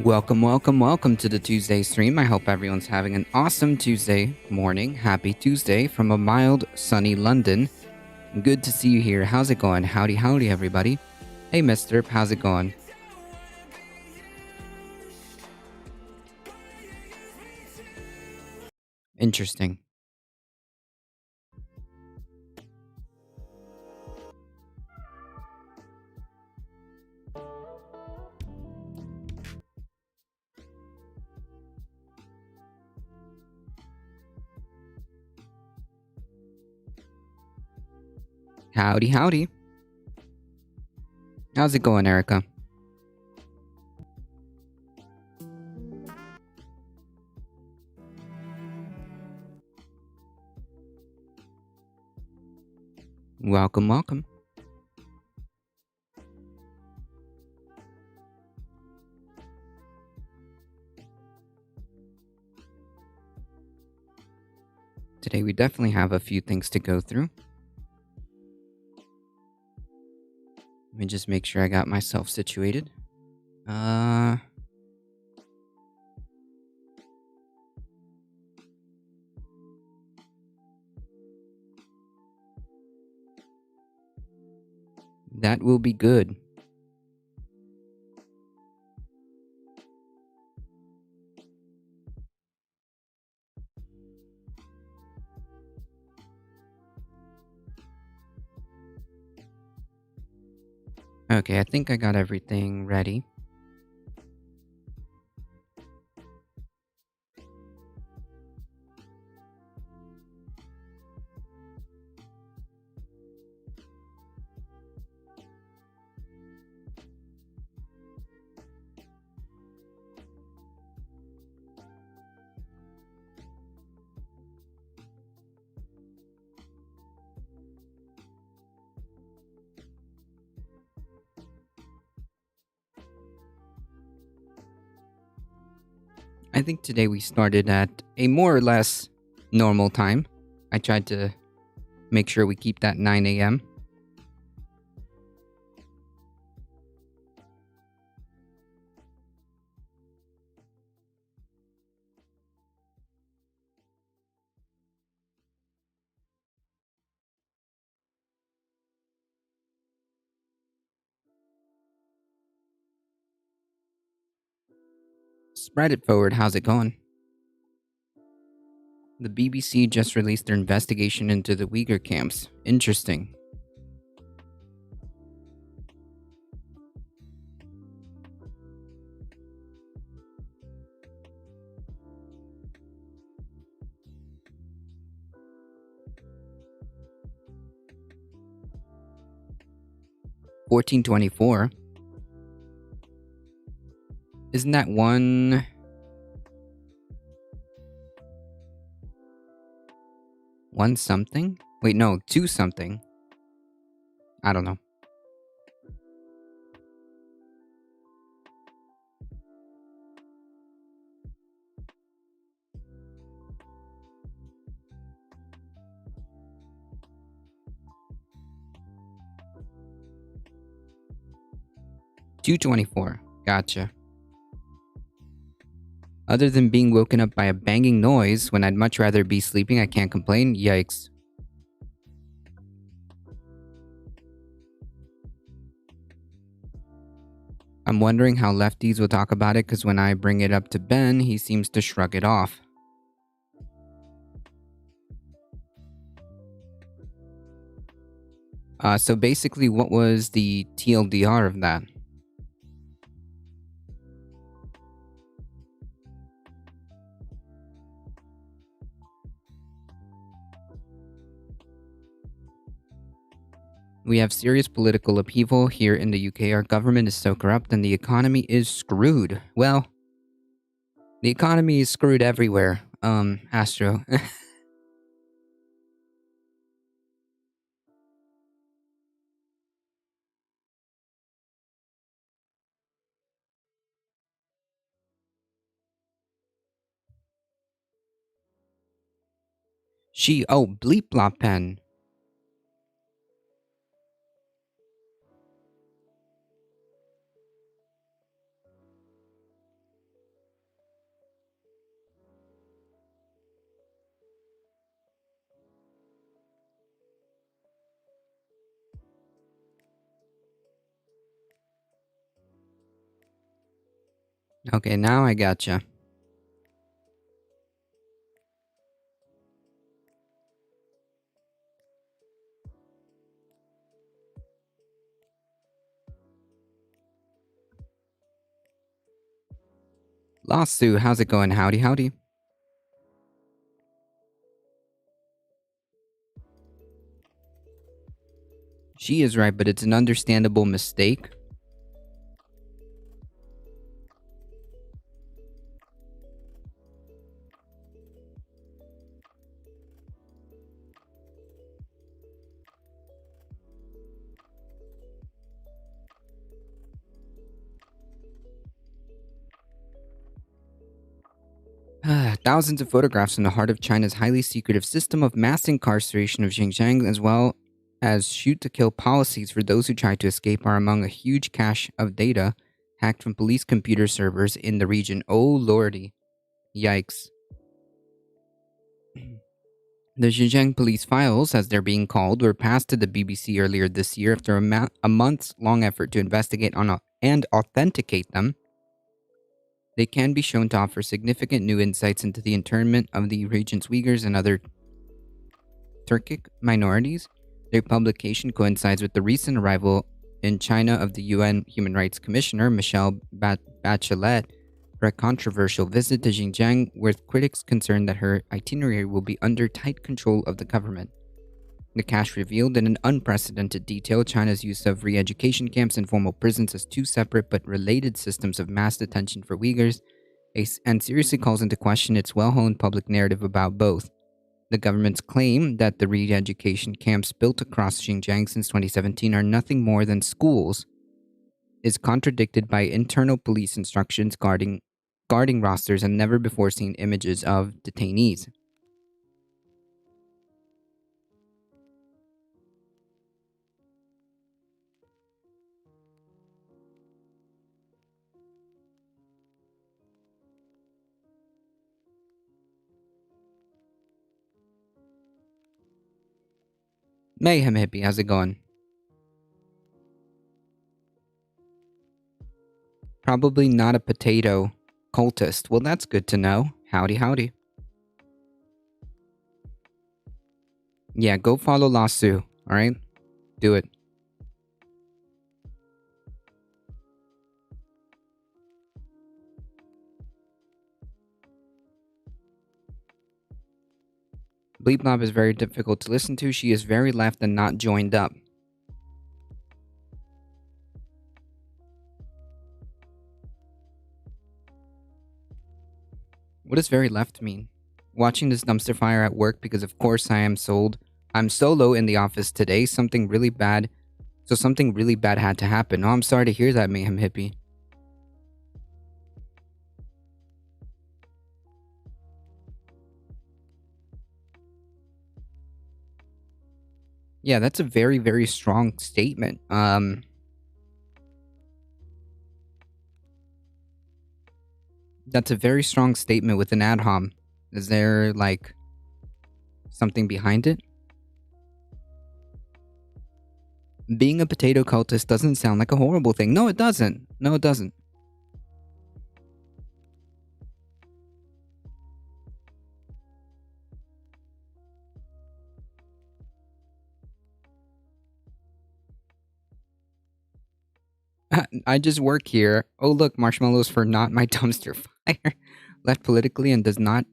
Welcome to the Tuesday stream. I hope everyone's having an awesome Tuesday morning. Happy Tuesday from a mild, sunny London. Good to see you here. How's it going? Howdy, everybody. Hey, mister, how's it going? Interesting. Howdy. How's it going, Erica? Welcome. Today we definitely have a few things to go through. Let me just make sure I got myself situated. That will be good. Okay, I think I got everything ready. I think today we started at a more or less normal time. I tried to make sure we keep that 9 a.m. Spread it forward, how's it going? The BBC just released their investigation into the Uyghur camps. Interesting. (1424) Isn't that one something? Wait, no, 2 something. I don't know. (224) Gotcha. Other than being woken up by a banging noise when I'd much rather be sleeping, I can't complain. Yikes. I'm wondering how lefties will talk about it, because when I bring it up to Ben, he seems to shrug it off. So basically, what was the TLDR of that? We have serious political upheaval here in the UK. Our government is so corrupt and the economy is screwed. Well, the economy is screwed everywhere, Astro. Bleep Blop Pen. Okay, now I gotcha. Lasu, how's it going? Howdy, howdy. She is right, but it's an understandable mistake. Thousands of photographs in the heart of China's highly secretive system of mass incarceration of Xinjiang, as well as shoot to kill policies for those who try to escape, are among a huge cache of data hacked from police computer servers in the region. Oh lordy. Yikes. The Xinjiang police files, as they're being called, were passed to the BBC earlier this year after a month's long effort to investigate and authenticate them. They can be shown to offer significant new insights into the internment of the region's Uyghurs and other Turkic minorities. Their publication coincides with the recent arrival in China of the UN Human Rights Commissioner Michelle Bachelet for a controversial visit to Xinjiang, with critics concerned that her itinerary will be under tight control of the government. The cache revealed in an unprecedented detail China's use of re education camps and formal prisons as two separate but related systems of mass detention for Uyghurs, and seriously calls into question its well honed public narrative about both. The government's claim that the re education camps built across Xinjiang since 2017 are nothing more than schools is contradicted by internal police instructions guarding rosters and never before seen images of detainees. Mayhem Hippie, how's it going? Probably not a potato cultist. Well, that's good to know. Howdy, howdy. Yeah, go follow Lasu, alright? Do it. Bleep Blob is very difficult to listen to. She is very left and not joined up. What does very left mean? Watching this dumpster fire at work because of course I am sold. I'm solo in the office today. Something really bad had to happen. Oh, I'm sorry to hear that, Mayhem Hippie. Yeah, that's a very, very strong statement. That's a very strong statement with an ad hom. Is there like something behind it? Being a potato cultist doesn't sound like a horrible thing. No, it doesn't. No, it doesn't. I just work here. Oh, look, marshmallows for not my dumpster fire. Left politically and does not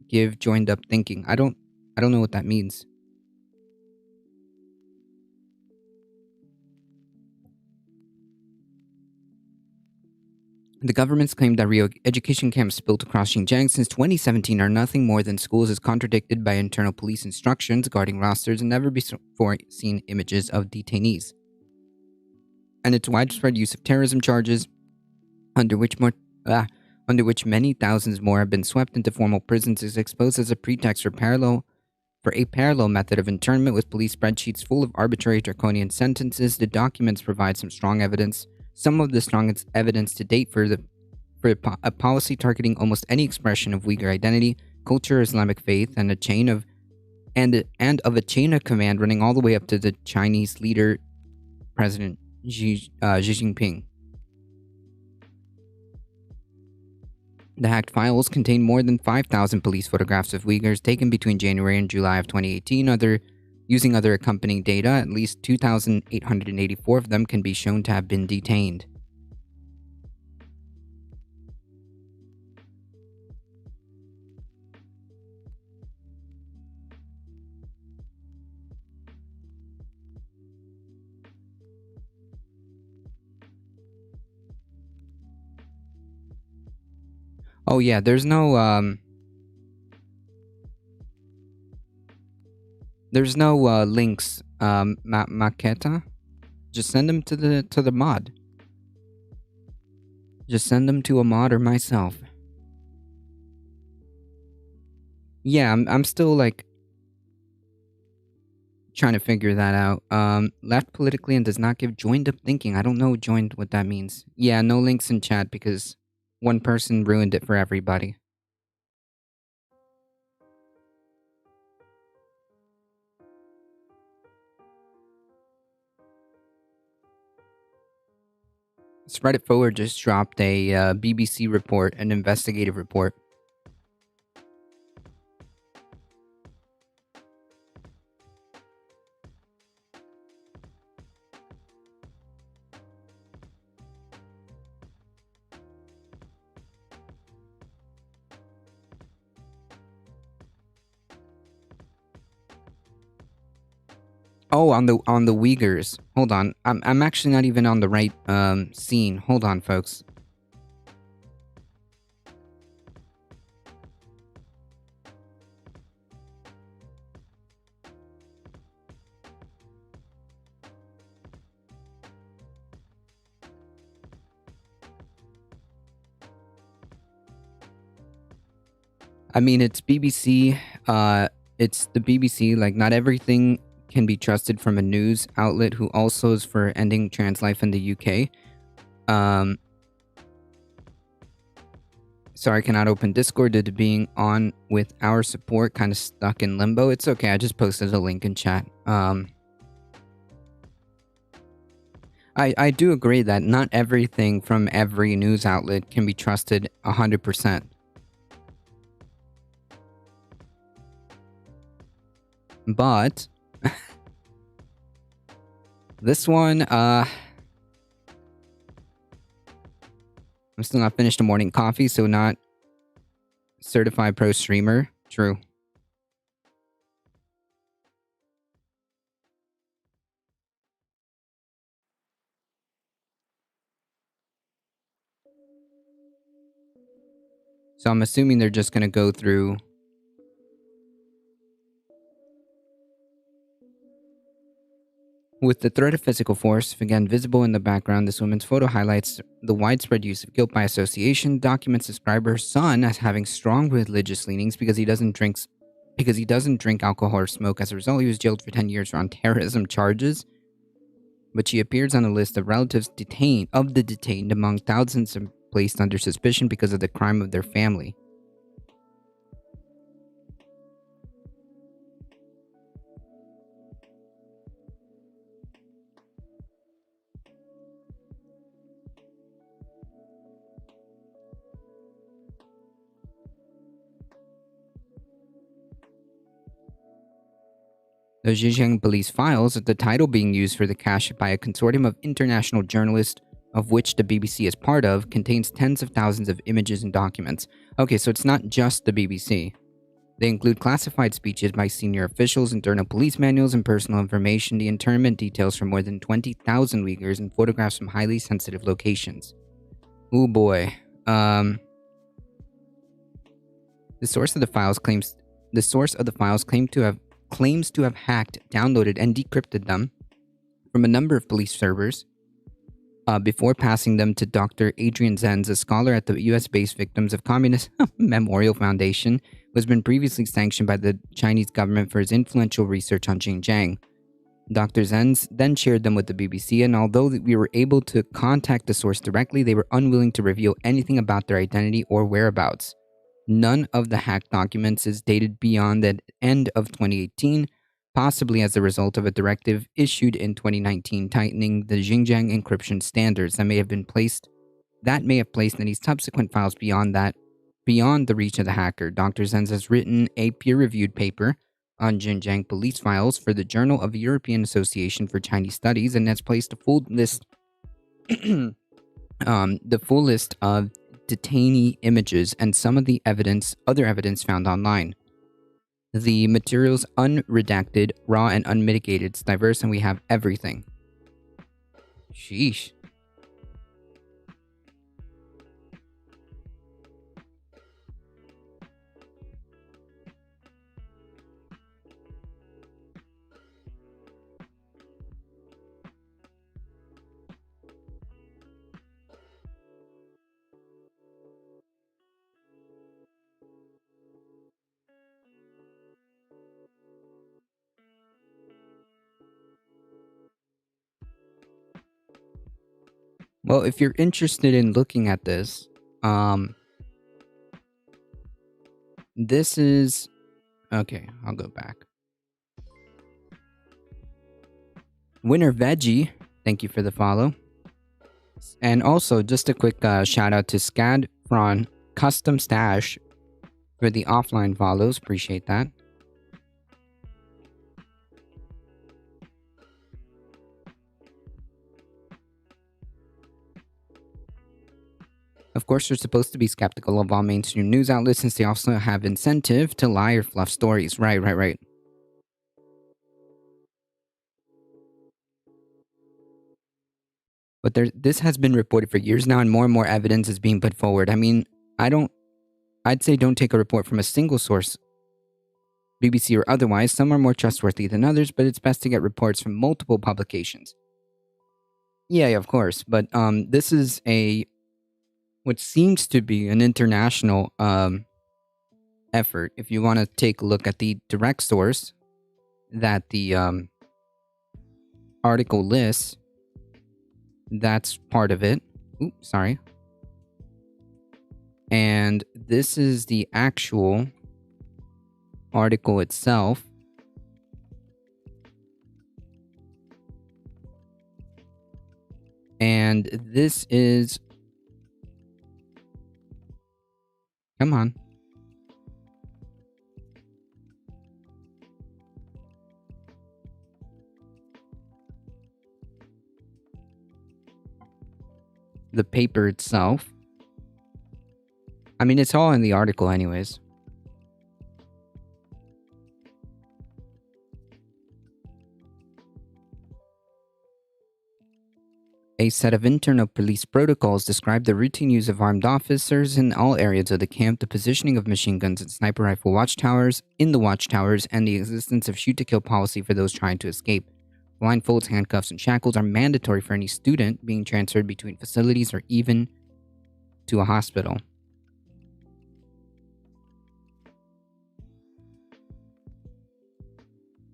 give joined up thinking. I don't know what that means. The government's claim that re-education camps built across Xinjiang since 2017 are nothing more than schools is contradicted by internal police instructions guarding rosters and never before seen images of detainees. And its widespread use of terrorism charges, under which many thousands more have been swept into formal prisons, is exposed as a pretext for parallel For a parallel method of internment with police spreadsheets full of arbitrary draconian sentences, the documents provide some strong evidence, some of the strongest evidence to date for a policy targeting almost any expression of Uyghur identity, culture, Islamic faith, and of a chain of command running all the way up to the Chinese leader, President Xi Jinping. The hacked files contain more than 5,000 police photographs of Uyghurs taken between January and July of 2018. Using other accompanying data, at least 2,884 of them can be shown to have been detained. Oh yeah, there's no links, Maketa. Just send them to the mod. Just send them to a mod or myself. Yeah, I'm still like trying to figure that out. Left politically and does not give joined up thinking. I don't know joined what that means. Yeah, no links in chat because one person ruined it for everybody. Spread It Forward just dropped a BBC report, an investigative report. Oh, on the Uyghurs. Hold on. I'm actually not even on the right scene. Hold on, folks. I mean, it's BBC. It's the BBC. Like, not everything can be trusted from a news outlet who also is for ending trans life in the UK. Sorry, I cannot open Discord due to being on with our support kind of stuck in limbo. It's okay, I just posted a link in chat. I do agree that not everything from every news outlet can be trusted 100%. But this one, I'm still not finished a morning coffee, so not certified pro streamer. True. So I'm assuming they're just gonna go through. With the threat of physical force again visible in the background, this woman's photo highlights the widespread use of guilt by association. Documents describe her son as having strong religious leanings because he doesn't drink alcohol or smoke. As a result, he was jailed for 10 years on terrorism charges. But she appears on a list of relatives detained among thousands placed under suspicion because of the crime of their family. The Zhejiang police files, the title being used for the cache by a consortium of international journalists, of which the BBC is part of, contains tens of thousands of images and documents. Okay, so it's not just the BBC. They include classified speeches by senior officials, internal police manuals, and personal information, the internment details from more than 20,000 Uyghurs, and photographs from highly sensitive locations. Oh boy. The source of the files claims to have hacked, downloaded, and decrypted them from a number of police servers before passing them to Dr. Adrian Zenz, a scholar at the US-based Victims of Communist Memorial Foundation, who has been previously sanctioned by the Chinese government for his influential research on Xinjiang. Dr. Zenz then shared them with the BBC, and although we were able to contact the source directly, they were unwilling to reveal anything about their identity or whereabouts. None of the hacked documents is dated beyond the end of 2018, possibly as a result of a directive issued in 2019 tightening the Xinjiang encryption standards that may have placed any subsequent files beyond the reach of the hacker. Dr. Zenz has written a peer-reviewed paper on Xinjiang police files for the Journal of the European Association for Chinese Studies and has placed a full list the full list of detainee images and some of the other evidence found online. The material's unredacted, raw, and unmitigated. It's diverse, and we have everything. Sheesh. Well, if you're interested in looking at this, this is... Okay, I'll go back. Winner Veggie, thank you for the follow. And also, just a quick shout out to Scadfron Custom Stash for the offline follows. Appreciate that. Of course, you're supposed to be skeptical of all mainstream news outlets since they also have incentive to lie or fluff stories. Right. But this has been reported for years now, and more evidence is being put forward. I mean, I'd say don't take a report from a single source, BBC or otherwise. Some are more trustworthy than others, but it's best to get reports from multiple publications. Yeah, of course. But this is what seems to be an international effort. If you want to take a look at the direct source that the article lists, that's part of it. Oops, sorry. And this is the actual article itself. And this is... Come on. The paper itself. I mean, it's all in the article anyways. A set of internal police protocols describe the routine use of armed officers in all areas of the camp, the positioning of machine guns and sniper rifle watchtowers in the watchtowers, and the existence of shoot-to-kill policy for those trying to escape. Blindfolds, handcuffs, and shackles are mandatory for any student being transferred between facilities or even to a hospital.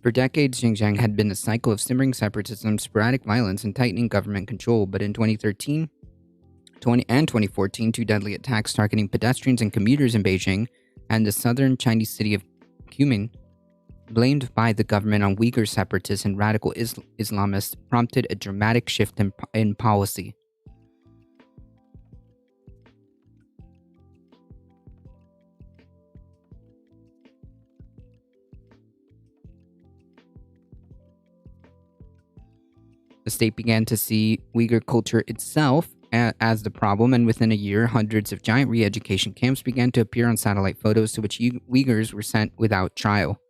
For decades, Xinjiang had been a cycle of simmering separatism, sporadic violence, and tightening government control, but in 2013 and 2014, two deadly attacks targeting pedestrians and commuters in Beijing and the southern Chinese city of Kunming, blamed by the government on Uyghur separatists and radical Islamists, prompted a dramatic shift in policy. The state began to see Uyghur culture itself as the problem, and within a year, hundreds of giant re-education camps began to appear on satellite photos to which Uyghurs were sent without trial.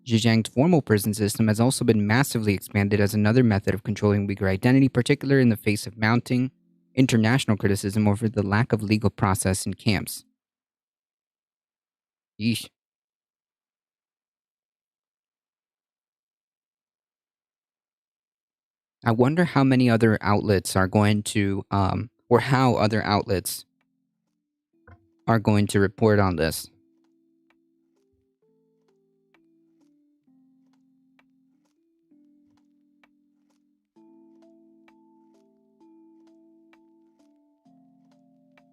Xinjiang's formal prison system has also been massively expanded as another method of controlling Uyghur identity, particularly in the face of mounting international criticism over the lack of legal process in camps. Yeesh. I wonder how many other outlets are going to or how other outlets are going to report on this.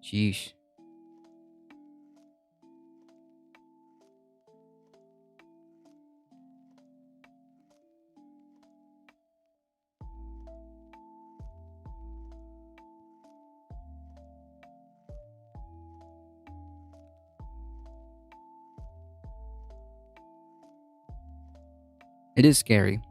Sheesh. It is scary.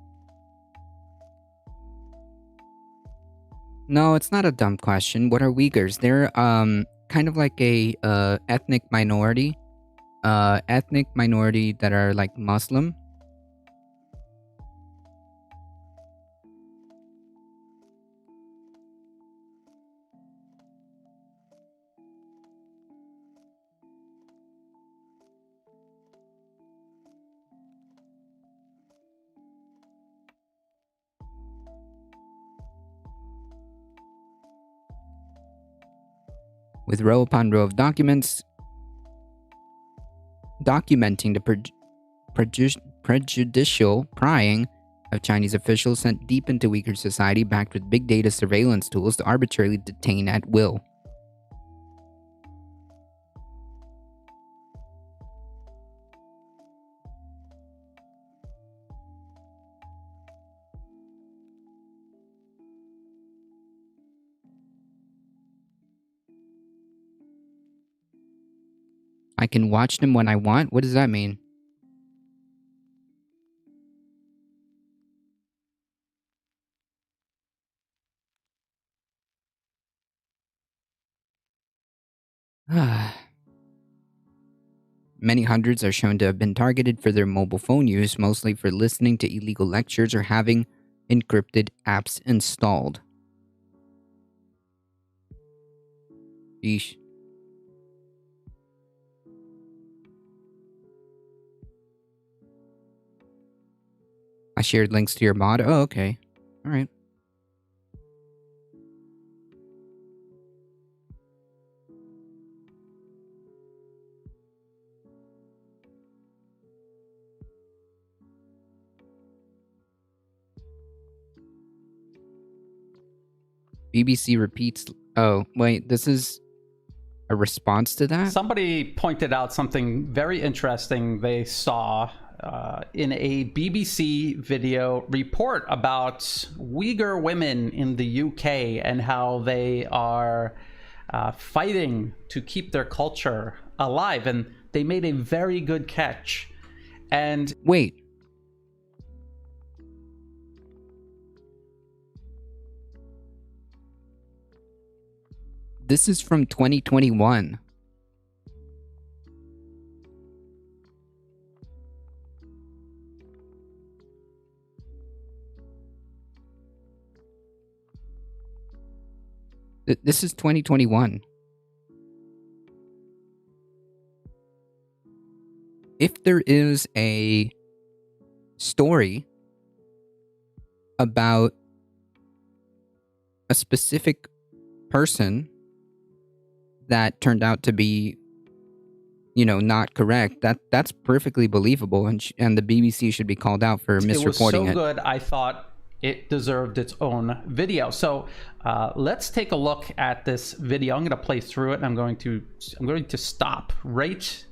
No, it's not a dumb question. What are Uyghurs? They're kind of like a ethnic minority. Ethnic minority that are like Muslim. With row upon row of documents documenting the prejudicial prying of Chinese officials sent deep into Uyghur society, backed with big data surveillance tools to arbitrarily detain at will. I can watch them when I want? What does that mean? Many hundreds are shown to have been targeted for their mobile phone use, mostly for listening to illegal lectures or having encrypted apps installed. Yeesh. I shared links to your mod. Oh, okay. All right. BBC repeats. Oh, wait. This is a response to that? Somebody pointed out something very interesting they saw in a BBC video report about Uyghur women in the UK and how they are fighting to keep their culture alive. And they made a very good catch. And wait. This is from 2021. This is 2021. If there is a story about a specific person that turned out to be, not correct, that's perfectly believable, and the BBC should be called out for misreporting it. It was so good, I thought it deserved its own video. So let's take a look at this video. I'm going to play through it, and I'm going to stop right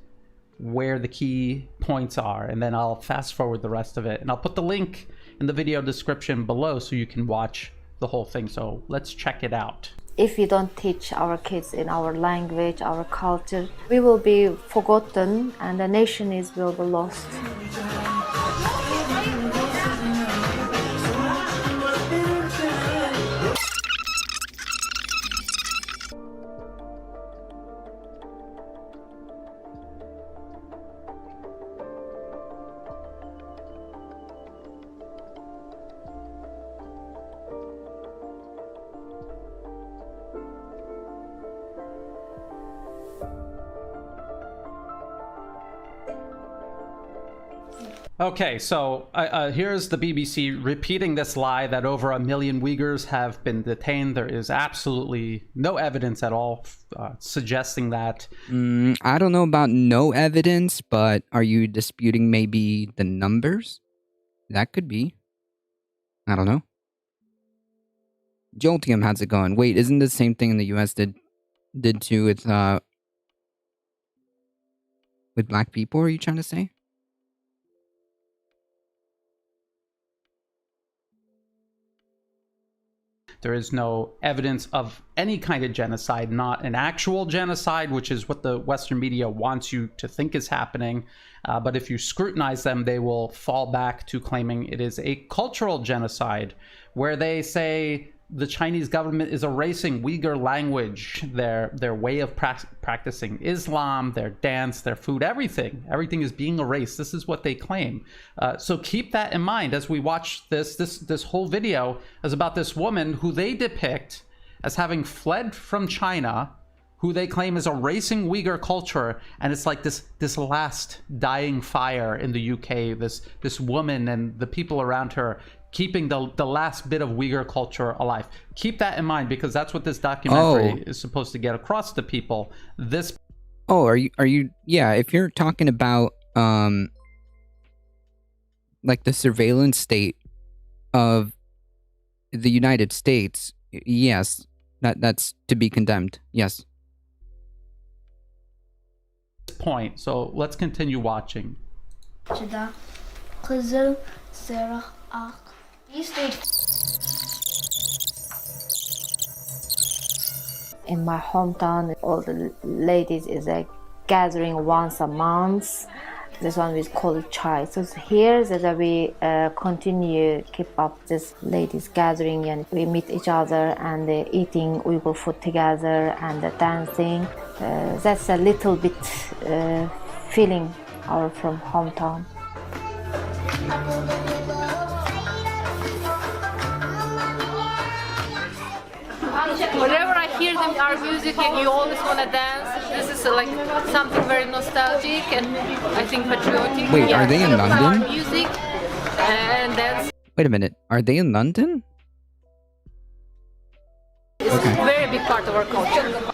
where the key points are, and then I'll fast forward the rest of it, and I'll put the link in the video description below so you can watch the whole thing. So let's check it out. If we don't teach our kids in our language, our culture, we will be forgotten and the nation will be lost. Okay, so here's the BBC repeating this lie that over 1 million Uyghurs have been detained. There is absolutely no evidence at all suggesting that. I don't know about no evidence, but are you disputing maybe the numbers? That could be. I don't know. Joltium, how's it going? Wait, isn't the same thing in the US did too with black people, are you trying to say? There is no evidence of any kind of genocide, not an actual genocide, which is what the Western media wants you to think is happening. But if you scrutinize them, they will fall back to claiming it is a cultural genocide, where they say the Chinese government is erasing Uyghur language, their way of practicing Islam, their dance, their food, everything. Everything is being erased. This is what they claim. So keep that in mind as we watch this whole video is about this woman who they depict as having fled from China, who they claim is erasing Uyghur culture, and it's like this last dying fire in the UK. This woman and the people around her keeping the last bit of Uyghur culture alive. Keep that in mind, because that's what this documentary is supposed to get across to people. Are you yeah, if you're talking about like the surveillance state of the United States, yes, that's to be condemned. Yes. Point. So let's continue watching. In my hometown, all the ladies is a gathering once a month. This one is called chai. So here that we continue keep up this ladies gathering, and we meet each other and eating Uyghur food together and dancing. That's a little bit feeling our from hometown. Whenever I hear them, our music, and you always want to dance. This is like something very nostalgic and I think patriotic. Wait, are they in London? Our music and dance. Wait a minute, are they in London? It's a very big part of our culture.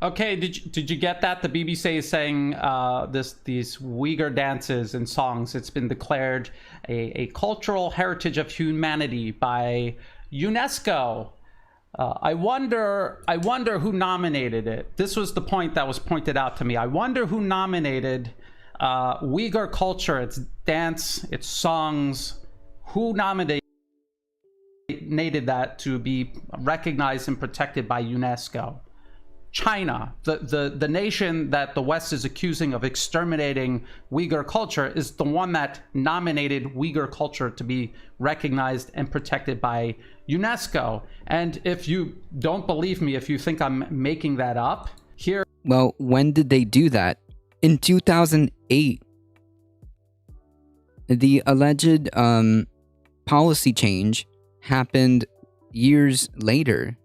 Okay, did you get that? The BBC is saying these Uyghur dances and songs, it's been declared a cultural heritage of humanity by UNESCO. I wonder who nominated it. This was the point that was pointed out to me. I wonder who nominated Uyghur culture, its dance, its songs. Who nominated that to be recognized and protected by UNESCO? China, the nation that the West is accusing of exterminating Uyghur culture, is the one that nominated Uyghur culture to be recognized and protected by UNESCO. And if you don't believe me, if you think I'm making that up, here... Well, when did they do that? In 2008. The alleged policy change happened years later.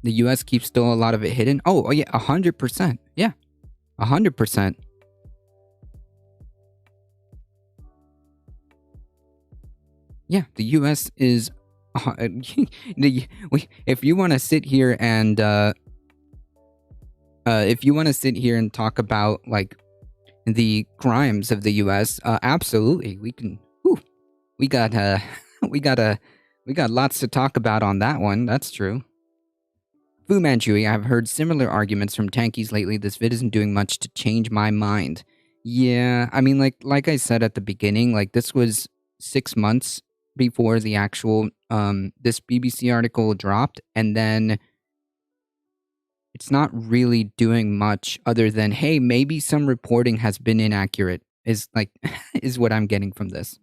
The US keeps still a lot of it hidden. Oh yeah, 100%. Yeah, 100%. Yeah, the US is... if you want to sit here and... if you want to sit here and talk about, like, the crimes of the US, absolutely, we can... Whew, we got lots to talk about on that one, that's true. Fu Manchu, I've heard similar arguments from tankies lately. This vid isn't doing much to change my mind. Yeah, I mean, like I said at the beginning, like, this was 6 months before the actual, this BBC article dropped, and then it's not really doing much other than, hey, maybe some reporting has been inaccurate, is what I'm getting from this.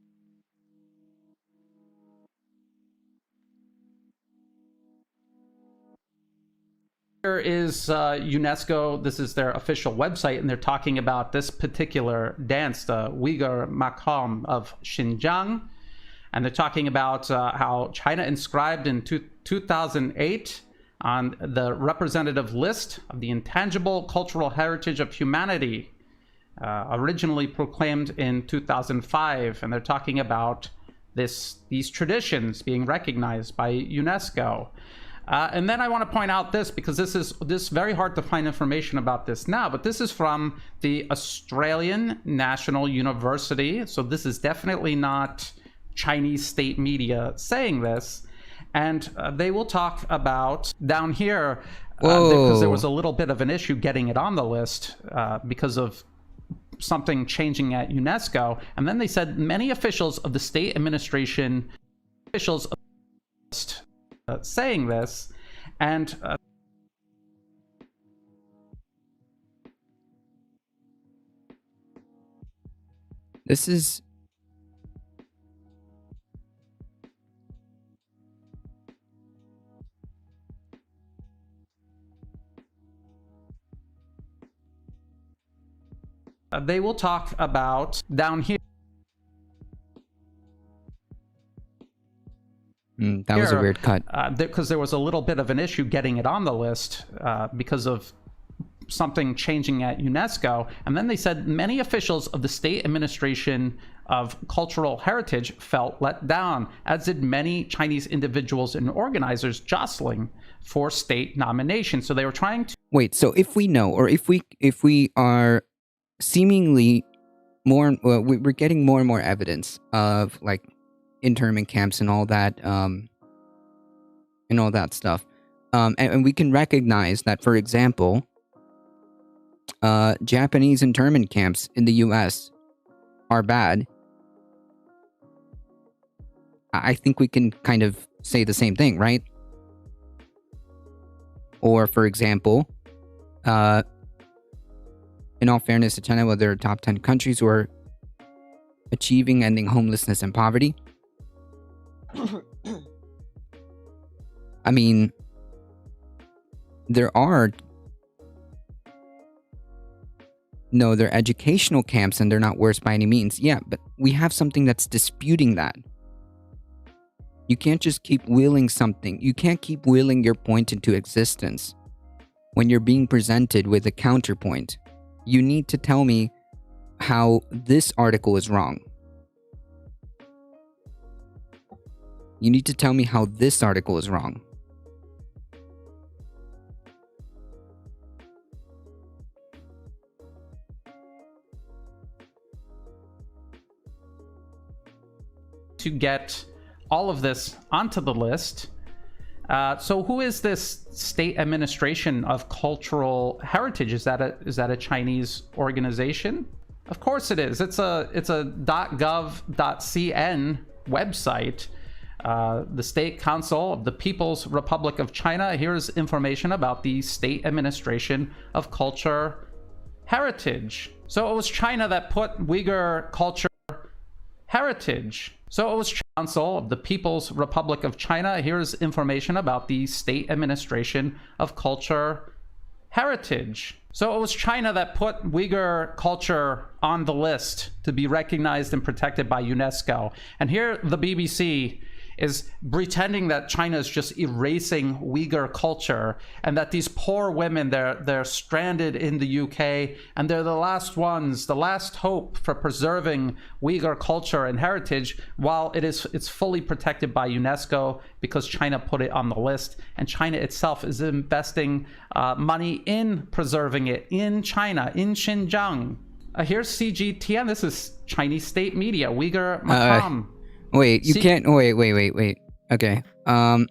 Here is UNESCO. This is their official website, and they're talking about this particular dance, the Uyghur Maqam of Xinjiang. And they're talking about how China inscribed in 2008 on the representative list of the intangible cultural heritage of humanity, originally proclaimed in 2005. And they're talking about these traditions being recognized by UNESCO. And then I want to point out this, because this is very hard to find information about this now, but this is from the Australian National University. So this is definitely not Chinese state media saying this. And they will talk about down here, because there was a little bit of an issue getting it on the list because of something changing at UNESCO. And then they said many officials of the state administration, saying this, and this is they will talk about down here. That was a weird cut. Because there was a little bit of an issue getting it on the list because of something changing at UNESCO. And then they said many officials of the state administration of cultural heritage felt let down, as did many Chinese individuals and organizers jostling for state nominations. So they were trying to... Wait, so if we know, or if we are seemingly more, we're getting more and more evidence of like internment camps and all that stuff, and we can recognize that, for example, Japanese internment camps in the US are bad. I think we can kind of say the same thing, right? Or, for example, in all fairness to China, well, there are top 10 countries who are achieving ending homelessness and poverty. I mean, there are they're educational camps and they're not worse by any means. Yeah, but we have something that's disputing that. You can't just keep willing something. You can't keep willing your point into existence when you're being presented with a counterpoint. You need to tell me how this article is wrong. You need to tell me how this article is wrong. To get all of this onto the list. So who is this State Administration of Cultural Heritage? Is that a Chinese organization? Of course it is. It's a .gov.cn website. The State Council of the People's Republic of China. Here's information about the State Administration of Culture Heritage. So it was China that put Uyghur culture heritage. So it was Council of the People's Republic of China. Here's information about the State Administration of Culture Heritage. So it was China that put Uyghur culture on the list to be recognized and protected by UNESCO. And here the BBC is pretending that China is just erasing Uyghur culture, and that these poor women, they're stranded in the UK, and they're the last ones, the last hope for preserving Uyghur culture and heritage, while it's fully protected by UNESCO because China put it on the list, and China itself is investing money in preserving it in China, in Xinjiang. Here's CGTN. This is Chinese state media. Uyghur Maqam. Wait, you can't. Wait. Okay. In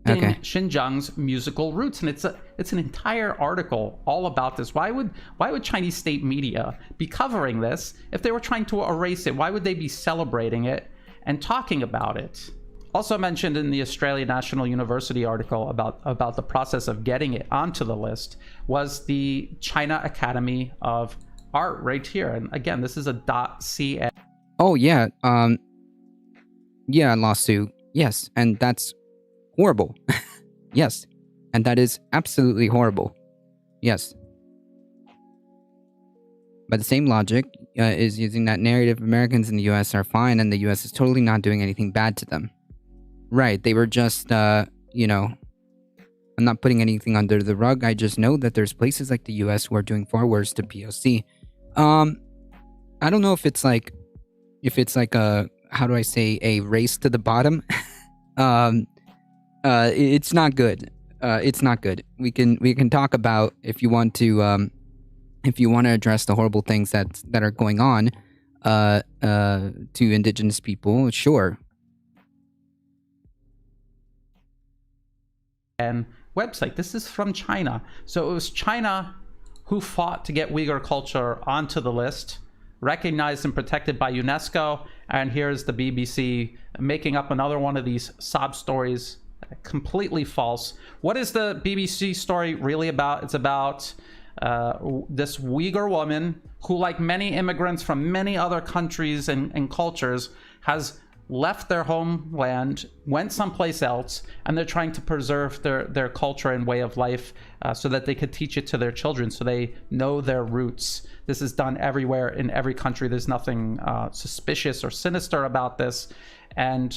Okay. Xinjiang's musical roots, and it's an entire article all about this. Why would Chinese state media be covering this if they were trying to erase it? Why would they be celebrating it and talking about it? Also mentioned in the Australian National University article about the process of getting it onto the list was the China Academy of Art right here. And again, this is a .cn. Oh yeah. Yeah, lawsuit. Yes, and that's horrible. Yes. And that is absolutely horrible. Yes. By the same logic, is using that narrative, Americans in the US are fine and the US is totally not doing anything bad to them. Right, they were just, you know, I'm not putting anything under the rug. I just know that there's places like the US who are doing far worse to POC. I don't know if it's like a, how do I say, a race to the bottom. It's not good. It's not good. We can talk about if you want to address the horrible things that are going on to indigenous people, sure. And website. This is from China. So it was China who fought to get Uyghur culture onto the list, recognized and protected by UNESCO. And here's the BBC making up another one of these sob stories. Completely false. What is the BBC story really about? It's about this Uyghur woman who, like many immigrants from many other countries and cultures, has left their homeland, went someplace else, and they're trying to preserve their culture and way of life so that they could teach it to their children, so they know their roots. This is done everywhere in every country. There's nothing suspicious or sinister about this. And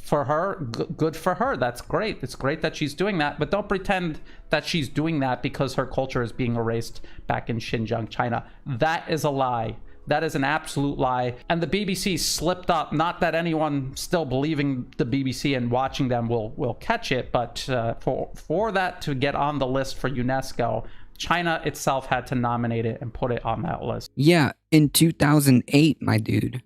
for her, good for her. That's great. It's great that she's doing that, but don't pretend that she's doing that because her culture is being erased back in Xinjiang, China. That is a lie. That is an absolute lie. And the BBC slipped up. Not that anyone still believing the BBC and watching them will catch it, but for that to get on the list for UNESCO, China itself had to nominate it and put it on that list. Yeah, in 2008, my dude.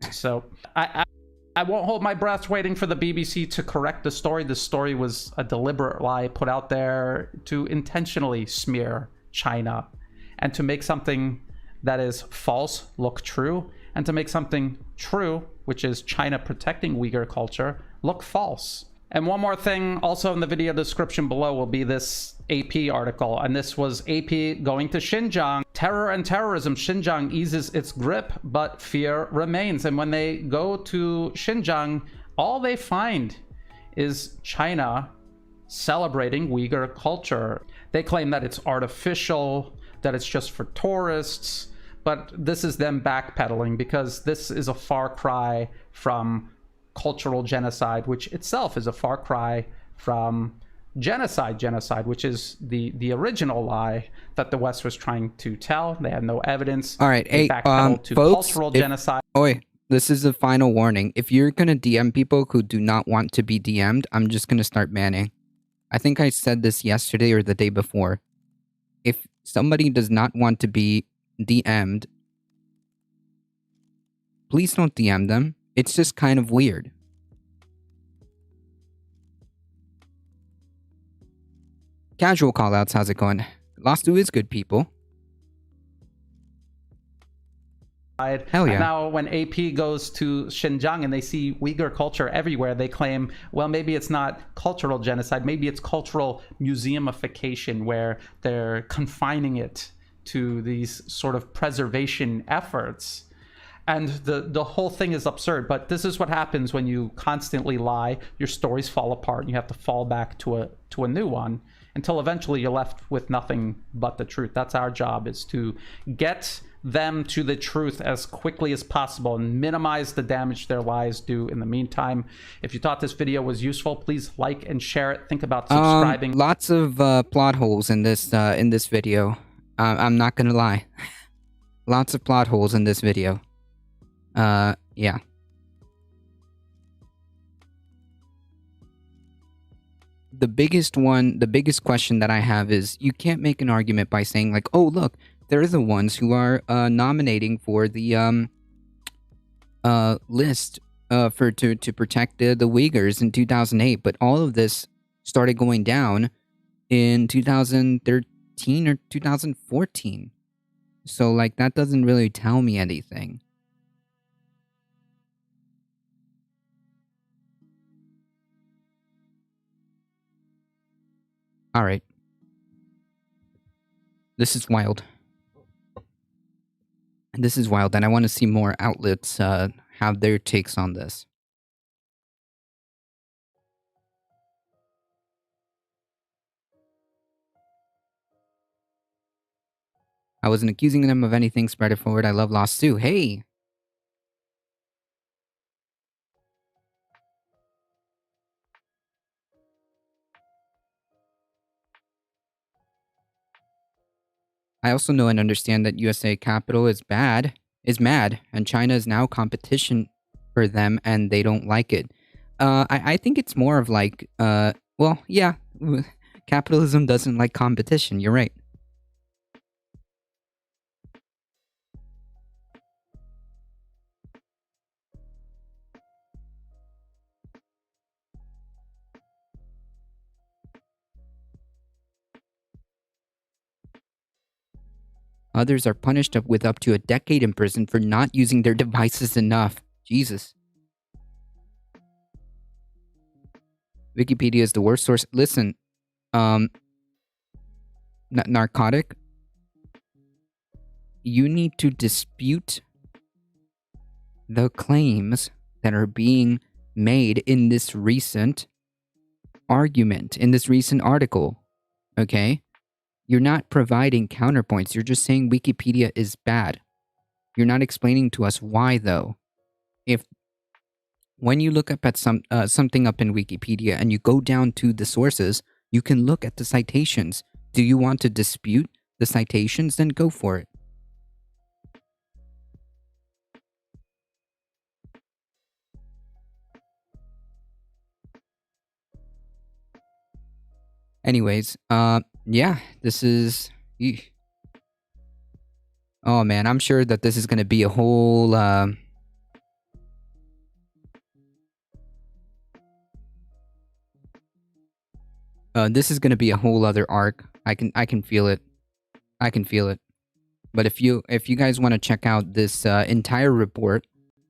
So I won't hold my breath waiting for the BBC to correct the story. The story was a deliberate lie put out there to intentionally smear China and to make something that is false look true, and to make something true, which is China protecting Uyghur culture, look false. And one more thing, also in the video description below will be this AP article, and this was AP going to Xinjiang. Terror and terrorism, Xinjiang eases its grip, but fear remains. And when they go to Xinjiang, all they find is China celebrating Uyghur culture. They claim that it's artificial, that it's just for tourists, but this is them backpedaling because this is a far cry from cultural genocide, which itself is a far cry from genocide, which is the original lie that the West was trying to tell. They had no evidence. All right, hey, to folks, cultural genocide. This is a final warning. If you're gonna DM people who do not want to be DM'd, I'm just gonna start banning. I think I said this yesterday or the day before. If somebody does not want to be DM'd, please don't DM them. It's just kind of weird. Casual callouts, how's it going? Lost2 is good, people. Hell yeah. And now when AP goes to Xinjiang and they see Uyghur culture everywhere, they claim, well, maybe it's not cultural genocide, maybe it's cultural museumification, where they're confining it to these sort of preservation efforts. And the whole thing is absurd, but this is what happens when you constantly lie. Your stories fall apart and you have to fall back to a new one until eventually you're left with nothing but the truth. That's our job, is to get them to the truth as quickly as possible and minimize the damage their lies do in the meantime. If you thought this video was useful, please like and share it. Think about subscribing. Lots of plot holes in this video. I'm not gonna lie. Lots of plot holes in this video. Yeah. The biggest question that I have is, you can't make an argument by saying like, oh look, they're the ones who are nominating for the list to protect the Uyghurs in 2008, but all of this started going down in 2013 or 2014. So like, that doesn't really tell me anything. All right. This is wild. This is wild, and I want to see more outlets have their takes on this. I wasn't accusing them of anything. Spread it forward. I love Lost too. Hey! I also know and understand that USA capital is mad, and China is now competition for them, and they don't like it. I think it's more of like, well, yeah, capitalism doesn't like competition. You're right. Others are punished with up to a decade in prison for not using their devices enough. Jesus. Wikipedia is the worst source. Listen, narcotic. You need to dispute the claims that are being made in this recent argument, in this recent article. Okay? You're not providing counterpoints. You're just saying Wikipedia is bad. You're not explaining to us why, though. When you look up at something up in Wikipedia and you go down to the sources, you can look at the citations. Do you want to dispute the citations? Then go for it. Anyways, yeah, this is... Eesh. Oh man, I'm sure that this is going to be a whole... this is going to be a whole other arc. I can feel it. I can feel it. But if you guys want to check out this entire report,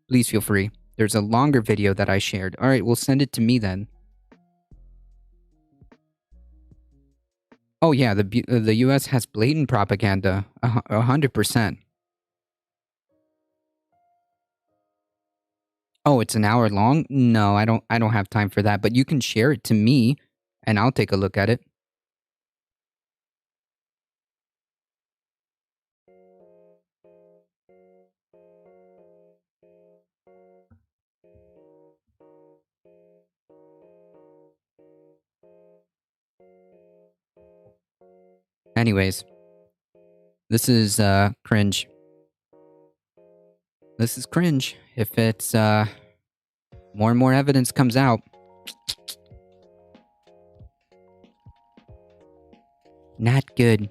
please feel free. There's a longer video that I shared. All right, well, send it to me then. Oh yeah, the U.S. has blatant propaganda, 100%. Oh, it's an hour long? No, I don't have time for that. But you can share it to me, and I'll take a look at it. Anyways, this is cringe. This is cringe. If it's more and more evidence comes out. Not good.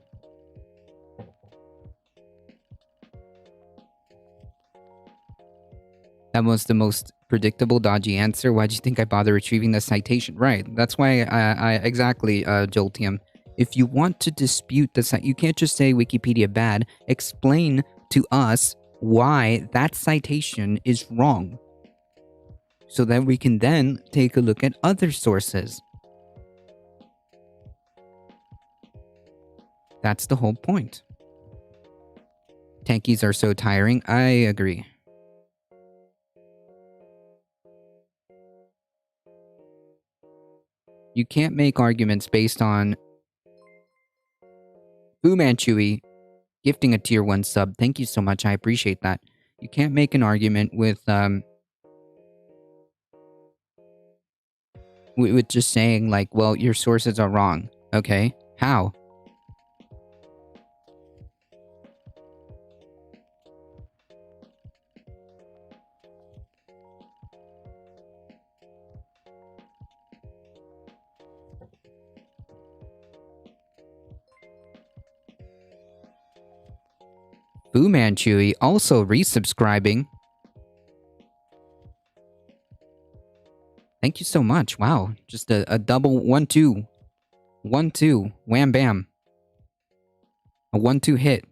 That was the most predictable, dodgy answer. Why'd you think I bother retrieving the citation? Right. That's why I exactly, Joltium. If you want to dispute the site, you can't just say Wikipedia bad. Explain to us why that citation is wrong, so that we can then take a look at other sources. That's the whole point. Tankies are so tiring. I agree. You can't make arguments based on Fu Manchu gifting a tier 1 sub. Thank you so much. I appreciate that. You can't make an argument with just saying like, well, your sources are wrong. Okay? How? Fu Manchu also resubscribing. Thank you so much. Wow. Just a double 1-2. 1-2. Wham bam. A 1-2 hit.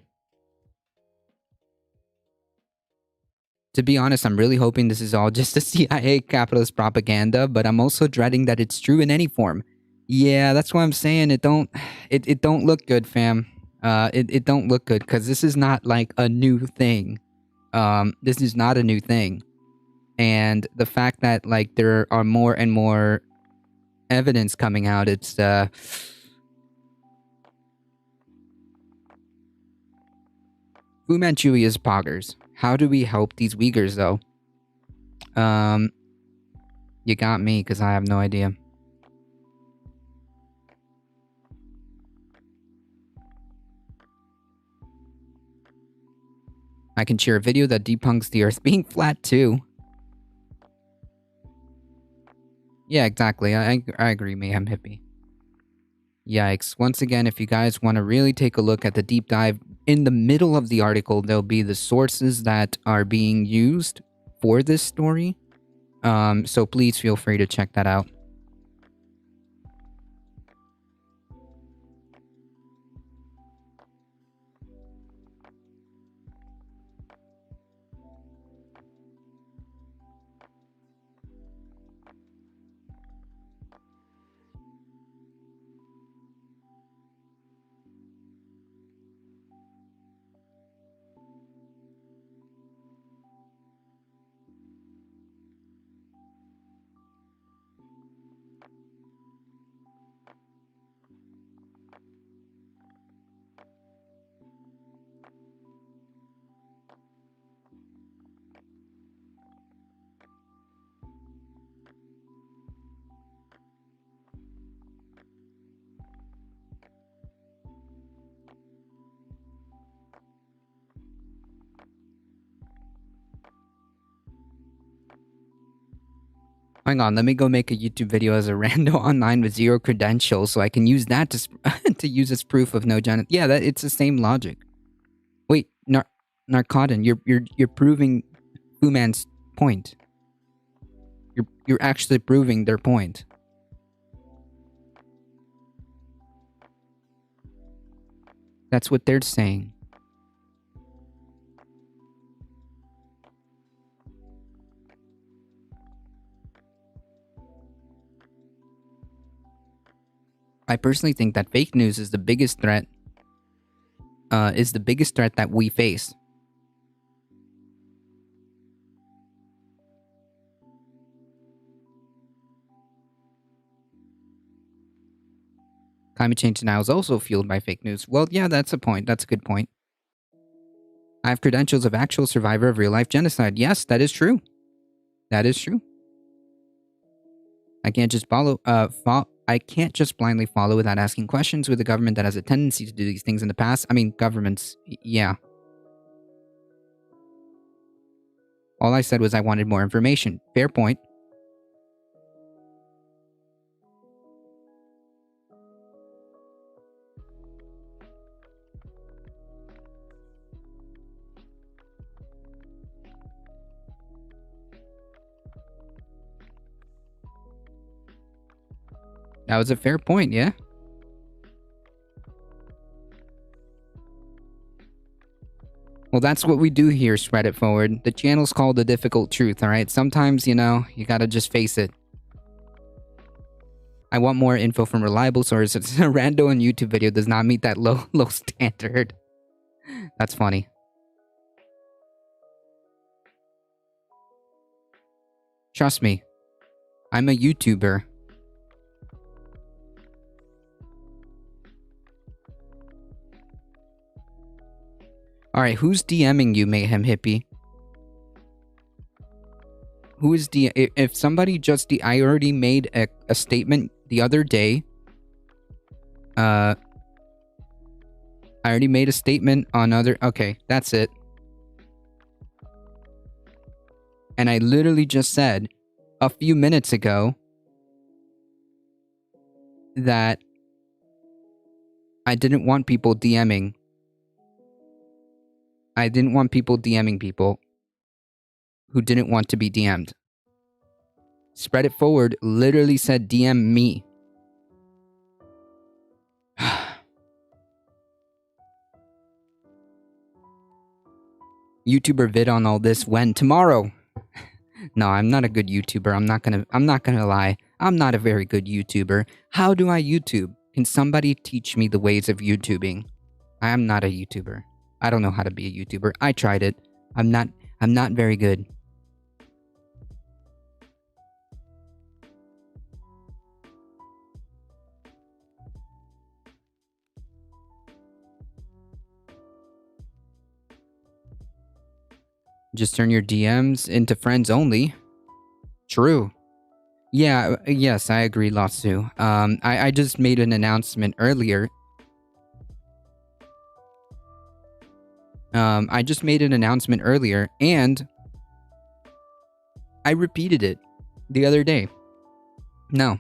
To be honest, I'm really hoping this is all just a CIA capitalist propaganda, but I'm also dreading that it's true in any form. Yeah, that's why I'm saying it don't look good, fam. It don't look good, because this is not like a new thing. This is not a new thing. And the fact that like there are more and more evidence coming out, it's Fu Manchu is poggers. How do we help these Uyghurs, though? You got me, because I have no idea. I can share a video that debunks the Earth being flat, too. Yeah, exactly. I agree, Mayhem Hippie. Yikes. Once again, if you guys want to really take a look at the deep dive, in the middle of the article, there'll be the sources that are being used for this story. So please feel free to check that out. Hang on, let me go make a YouTube video as a rando online with 0 credentials so I can use that to use as proof of no gen. Yeah, it's the same logic. Wait, Narcotin, you're proving Fu Man's point. You're actually proving their point. That's what they're saying. I personally think that fake news is the biggest threat. Is the biggest threat that we face. Climate change now is also fueled by fake news. Well, yeah, that's a point. That's a good point. I have credentials of actual survivor of real-life genocide. Yes, that is true. That is true. I can't just I can't just blindly follow without asking questions with a government that has a tendency to do these things in the past. I mean, governments, yeah. All I said was I wanted more information. Fair point. That was a fair point, yeah? Well, that's what we do here, Spread It Forward. The channel's called The Difficult Truth, alright? Sometimes, you know, you gotta just face it. I want more info from reliable sources. A rando on YouTube video does not meet that low standard. That's funny. Trust me. I'm a YouTuber. Alright, who's DMing you, Mayhem Hippie? Who is if somebody just I already made a statement the other day. I already made a statement on other... Okay, that's it. And I literally just said a few minutes ago that I didn't want people DMing. I didn't want people DMing people who didn't want to be DM'd. Spread It Forward literally said DM me. YouTuber vid on all this when? Tomorrow. No, I'm not a good YouTuber. I'm not gonna lie. I'm not a very good YouTuber. How do I YouTube? Can somebody teach me the ways of YouTubing? I am not a YouTuber. I don't know how to be a YouTuber. I tried it. I'm not very good. Just turn your DMs into friends only. True. Yeah, yes, I agree, Lotsu. I just made an announcement earlier. I just made an announcement earlier, and I repeated it the other day. No.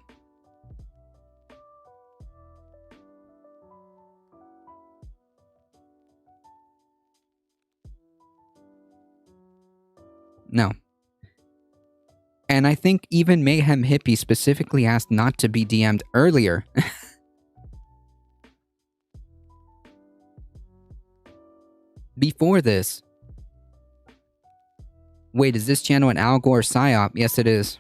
No. And I think even Mayhem Hippie specifically asked not to be DM'd earlier. Before this. Wait, is this channel an Al Gore psyop? Yes, it is.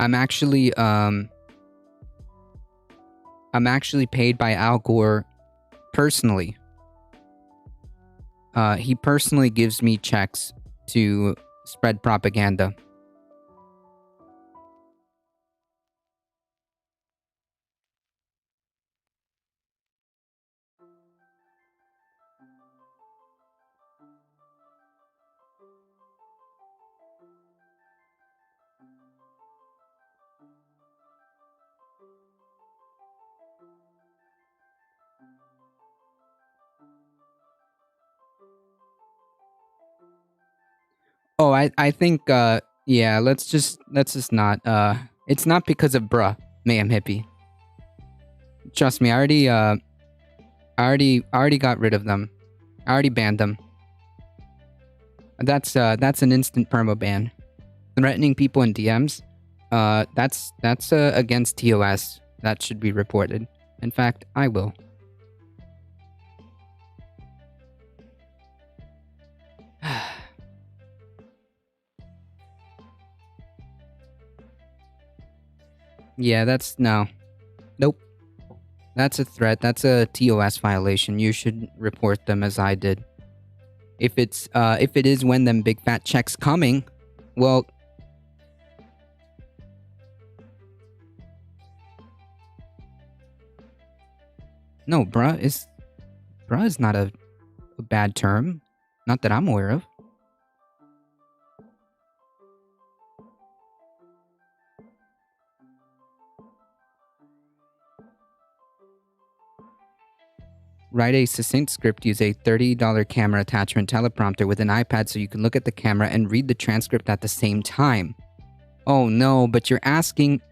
I'm actually paid by Al Gore personally. He personally gives me checks to spread propaganda. Oh, I think yeah, let's just not it's not because of bruh, Mayhem Hippie. Trust me, I already got rid of them. I already banned them. That's an instant perma ban. Threatening people in DMs, that's against TOS. That should be reported. In fact, I will. Yeah, that's no. Nope. That's a threat. That's a TOS violation. You should report them as I did. If it is when them big fat checks coming, well, no, bruh is not a bad term. Not that I'm aware of. Write a succinct script, use a $30 camera attachment teleprompter with an iPad so you can look at the camera and read the transcript at the same time. Oh no, but you're asking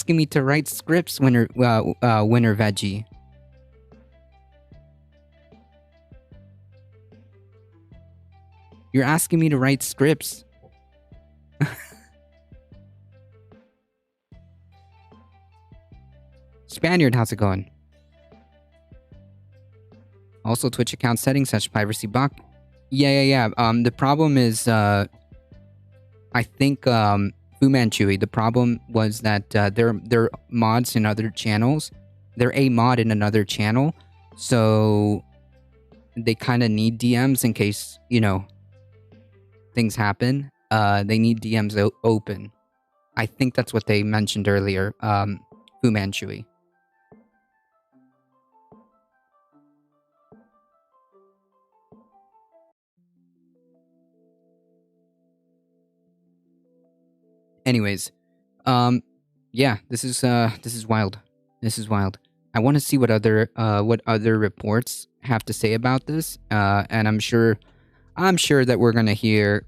me to write scripts, Winner Veggie. You're asking me to write scripts. Spaniard, how's it going? Also, Twitch account settings, such privacy block. Yeah. The problem is, I think, Fu Manchu, the problem was that they're mods in other channels. They're a mod in another channel, so they kind of need DMs in case, you know, things happen. They need DMs open. I think that's what they mentioned earlier, Fu Manchu. Anyways, yeah, this is wild. This is wild. I want to see what other reports have to say about this. And I'm sure that we're gonna hear.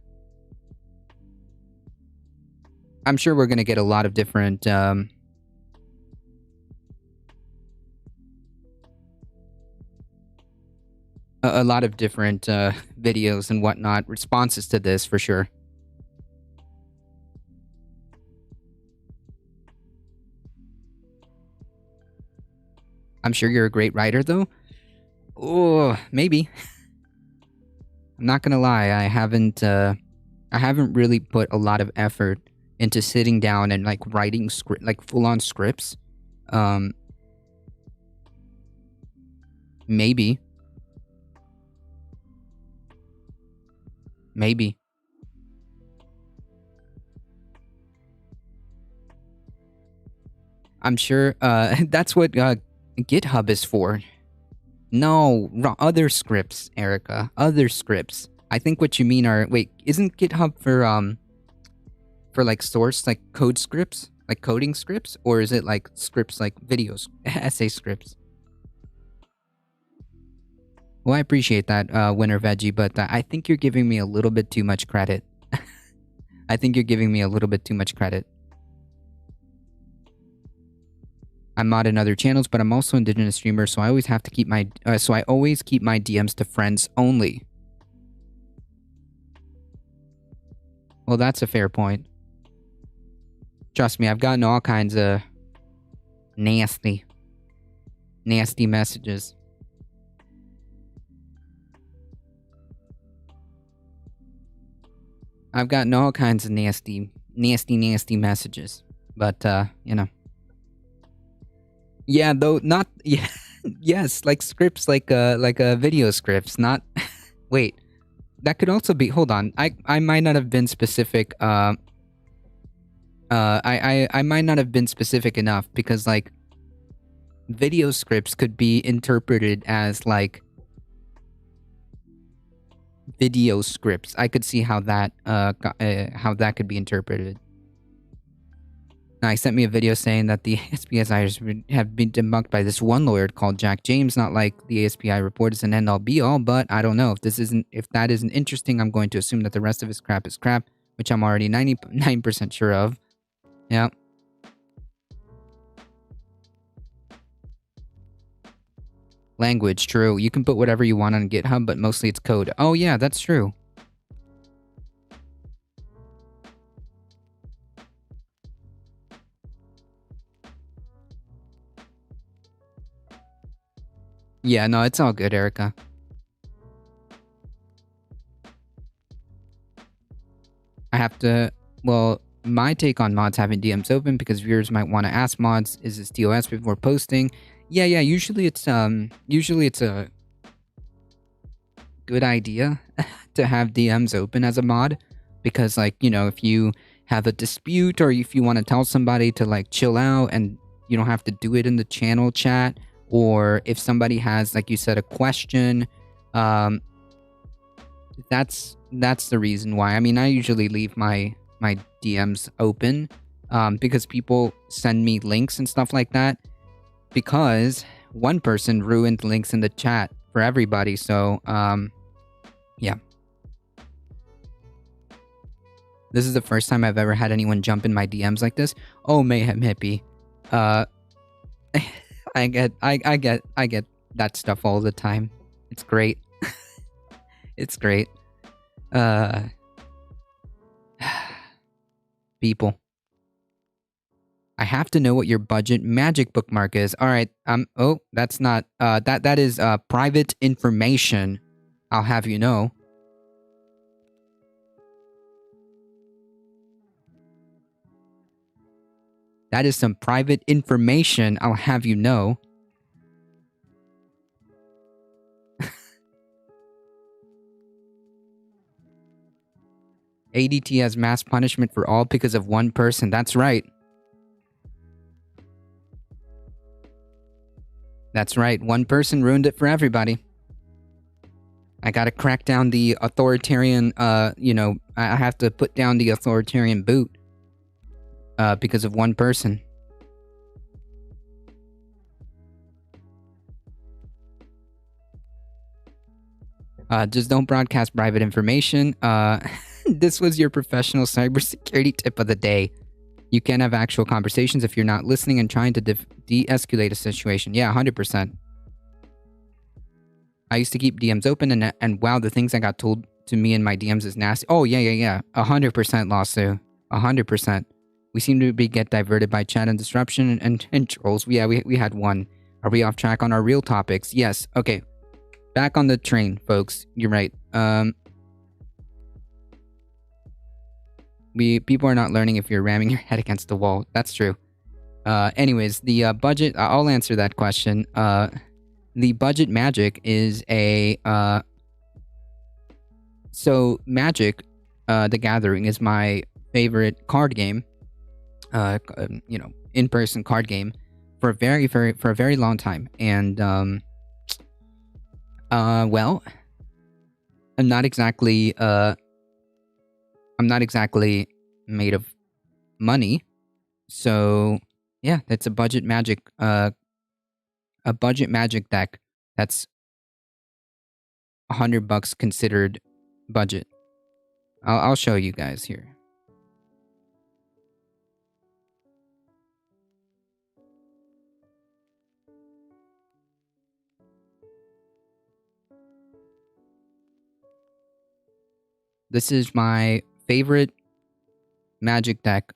I'm sure we're gonna get a lot of different a lot of different videos and whatnot, responses to this for sure. I'm sure you're a great writer, though. Oh, maybe. I'm not gonna lie. I haven't really put a lot of effort into sitting down and like writing script, like full-on scripts. Maybe. Maybe. I'm sure that's what GitHub is for. No, other scripts, Erica. Other scripts. I think what you mean are, wait, isn't GitHub for like source, like code scripts, like coding scripts, or is it like scripts like videos, essay scripts? Well, I appreciate that, Winter Veggie, but I think you're giving me a little bit too much credit. I think you're giving me a little bit too much credit. I'm mod in other channels, but I'm also indigenous streamer, so I always have to keep my I always keep my DMs to friends only. Well, that's a fair point. Trust me, I've gotten all kinds of nasty messages. I've gotten all kinds of nasty messages. But, you know. Yeah, though, not... Yeah, yes, like scripts, like video scripts, not... Wait, that could also be... Hold on, I might not have been specific, I might not have been specific enough, because, like, video scripts could be interpreted as, like, video scripts. I could see how that could be interpreted. Now, he sent me a video saying that the ASPIs have been debunked by this one lawyer called Jack James. Not like the ASPI report is an end-all be-all, but I don't know. If that isn't interesting, I'm going to assume that the rest of his crap is crap, which I'm already 99% sure of. Yeah. Language, true. You can put whatever you want on GitHub, but mostly it's code. Oh yeah, that's true. Yeah, no, it's all good, Erica. I have to... Well, my take on mods having DMs open, because viewers might want to ask mods, is this TOS before posting? Yeah, usually it's a good idea to have DMs open as a mod, because, like, you know, if you have a dispute or if you want to tell somebody to, like, chill out and you don't have to do it in the channel chat, or if somebody has, like you said, a question, that's the reason why. I mean, I usually leave my DMs open, because people send me links and stuff like that, because one person ruined links in the chat for everybody. So, yeah. This is the first time I've ever had anyone jump in my DMs like this. Oh, Mayhem Hippie. I get that stuff all the time. It's great. It's great. People. I have to know what your budget magic bookmark is. All right. Oh, that's not that is private information. I'll have you know. That is some private information, I'll have you know. ADT has mass punishment for all because of one person. That's right. That's right. One person ruined it for everybody. I gotta crack down the authoritarian, you know, I have to put down the authoritarian boot. Because of one person. Just don't broadcast private information. This was your professional cybersecurity tip of the day. You can't have actual conversations if you're not listening and trying to de-escalate a situation. Yeah, 100%. I used to keep DMs open, and wow, the things I got told to me in my DMs is nasty. Oh, yeah. 100% lawsuit. 100%. We seem to get diverted by chat and disruption and trolls. Yeah, we had one. Are we off track on our real topics? Yes. Okay. Back on the train, folks. You're right. People are not learning if you're ramming your head against the wall. That's true. Anyways, the budget, I'll answer that question. The budget magic is a So Magic, the Gathering is my favorite card game. In-person card game for a very long time. And well, I'm not exactly made of money. So yeah, that's a budget Magic deck that's $100 considered budget. I'll show you guys here. This is my favorite Magic deck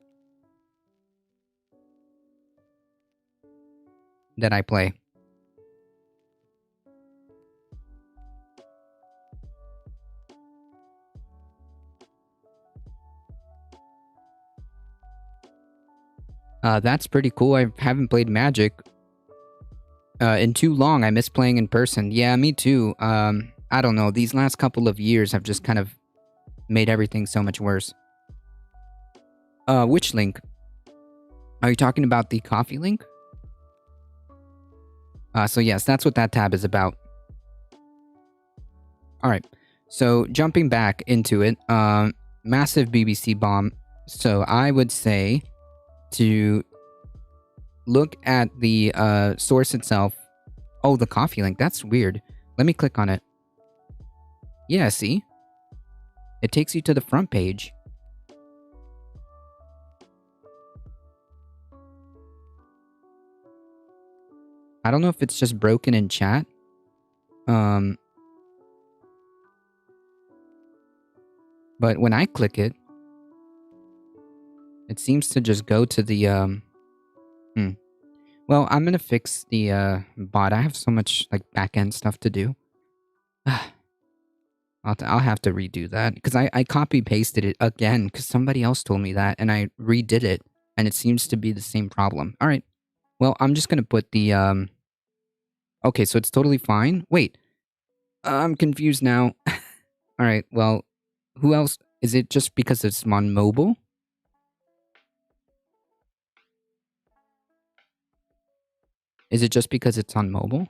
that I play. That's pretty cool. I haven't played Magic in too long. I miss playing in person. Yeah, me too. I don't know. These last couple of years have just kind of made everything so much worse. Which link? Are you talking about the coffee link? So yes, that's what that tab is about. Alright, so jumping back into it, massive BBC bomb. So I would say to look at the source itself. Oh, the coffee link, that's weird. Let me click on it. Yeah, see? It takes you to the front page. I don't know if it's just broken in chat. But when I click it, it seems to just go to the Well, I'm gonna fix the bot. I have so much like back-end stuff to do. I'll have to redo that because I copy pasted it again because somebody else told me that and I redid it and it seems to be the same problem. All right. Well, I'm just gonna put the Okay, so it's totally fine. Wait, I'm confused now. All right. Well, who else? Is it just because it's on mobile? Is it just because it's on mobile?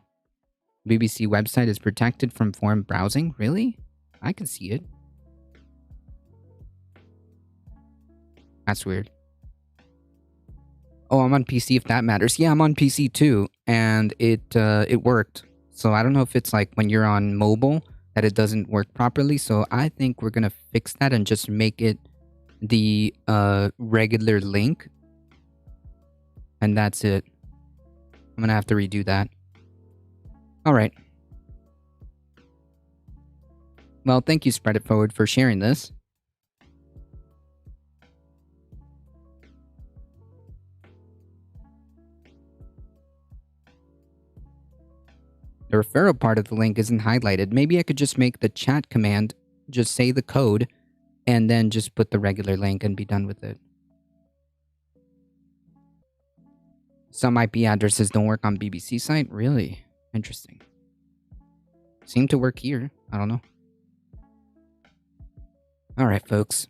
BBC website is protected from foreign browsing? Really? I can see it. That's weird. Oh, I'm on PC if that matters. Yeah, I'm on PC too. And it worked. So I don't know if it's like when you're on mobile that it doesn't work properly. So I think we're going to fix that and just make it the regular link. And that's it. I'm going to have to redo that. All right. Well, thank you, Spread It Forward, for sharing this. The referral part of the link isn't highlighted. Maybe I could just make the chat command, just say the code, and then just put the regular link and be done with it. Some IP addresses don't work on BBC site? Really? Interesting. Seem to work here. I don't know. Alright, folks.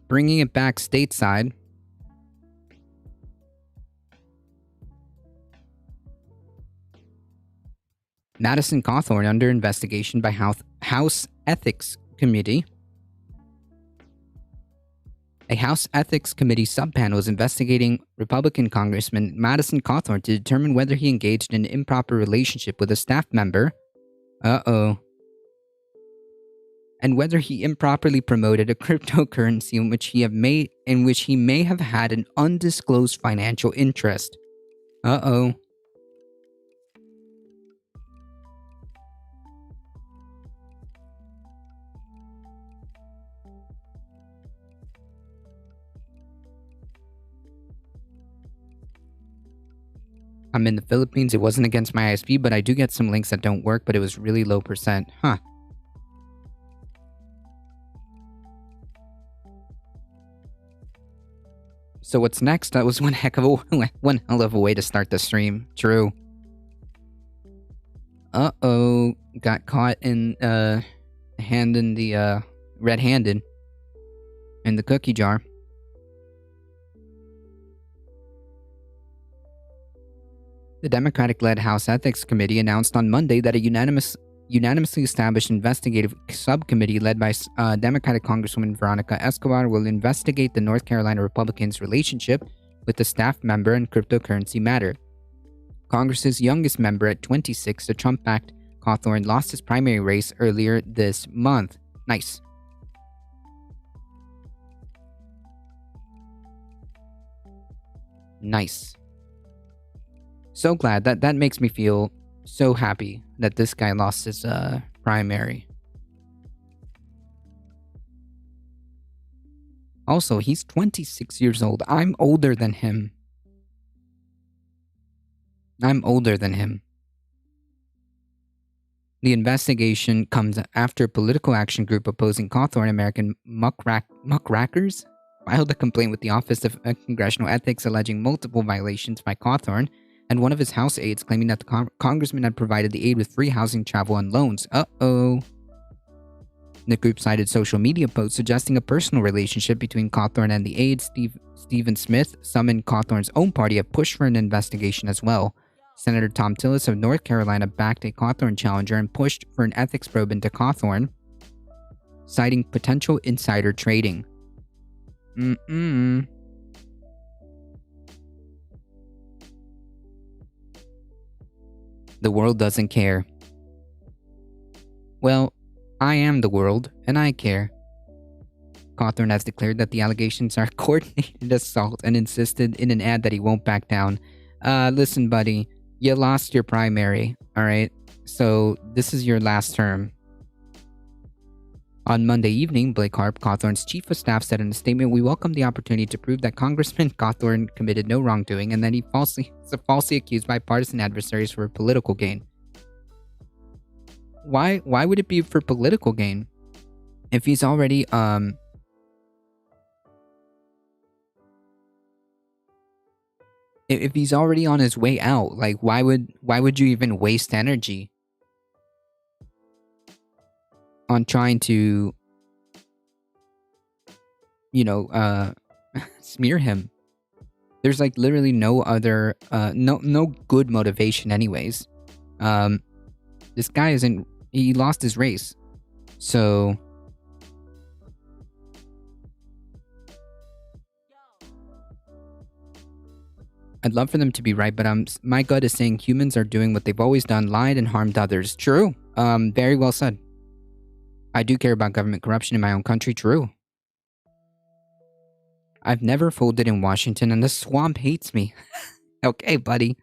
Bringing it back stateside. Madison Cawthorn under investigation by House Ethics Committee. A House Ethics Committee subpanel is investigating Republican Congressman Madison Cawthorn to determine whether he engaged in an improper relationship with a staff member. Uh-oh. And whether he improperly promoted a cryptocurrency in which he may have had an undisclosed financial interest. Uh-oh. I'm in the Philippines. It wasn't against my ISP, but I do get some links that don't work, but it was really low %. Huh. So what's next? That was one hell of a way to start the stream. True. Uh-oh. Got caught in, handing the, red-handed in the cookie jar. The Democratic-led House Ethics Committee announced on Monday that a unanimously established investigative subcommittee led by Democratic Congresswoman Veronica Escobar will investigate the North Carolina Republicans' relationship with the staff member in cryptocurrency matter. Congress's youngest member at 26, the Trump-backed Cawthorn, lost his primary race earlier this month. Nice. Nice. So glad. That makes me feel so happy that this guy lost his primary. Also, he's 26 years old. I'm older than him. The investigation comes after a political action group opposing Cawthorn, American Muckrakers, filed a complaint with the Office of Congressional Ethics alleging multiple violations by Cawthorn and one of his House aides, claiming that the congressman had provided the aide with free housing, travel, and loans. Uh-oh. The group cited social media posts suggesting a personal relationship between Cawthorn and the aide. Stephen Smith summoned Cawthorn's own party have pushed for an investigation as well. Senator Tom Tillis of North Carolina backed a Cawthorn challenger and pushed for an ethics probe into Cawthorn, citing potential insider trading. The world doesn't care. Well, I am the world, and I care. Cawthorn has declared that the allegations are coordinated assault and insisted in an ad that he won't back down. Listen, buddy, you lost your primary, alright? So, this is your last term. On Monday evening, Blake Harp, Cawthorn's chief of staff, said in a statement, "We welcome the opportunity to prove that Congressman Cawthorn committed no wrongdoing and that he was falsely accused by partisan adversaries for political gain." Why would it be for political gain? If he's already, if he's already on his way out, like, why would you even waste energy on trying to, smear him? There's like literally no other, no good motivation anyways. This guy he lost his race. So I'd love for them to be right, but my gut is saying humans are doing what they've always done, lied and harmed others. True. Very well said. I do care about government corruption in my own country. True. I've never folded in Washington and the swamp hates me. Okay, buddy.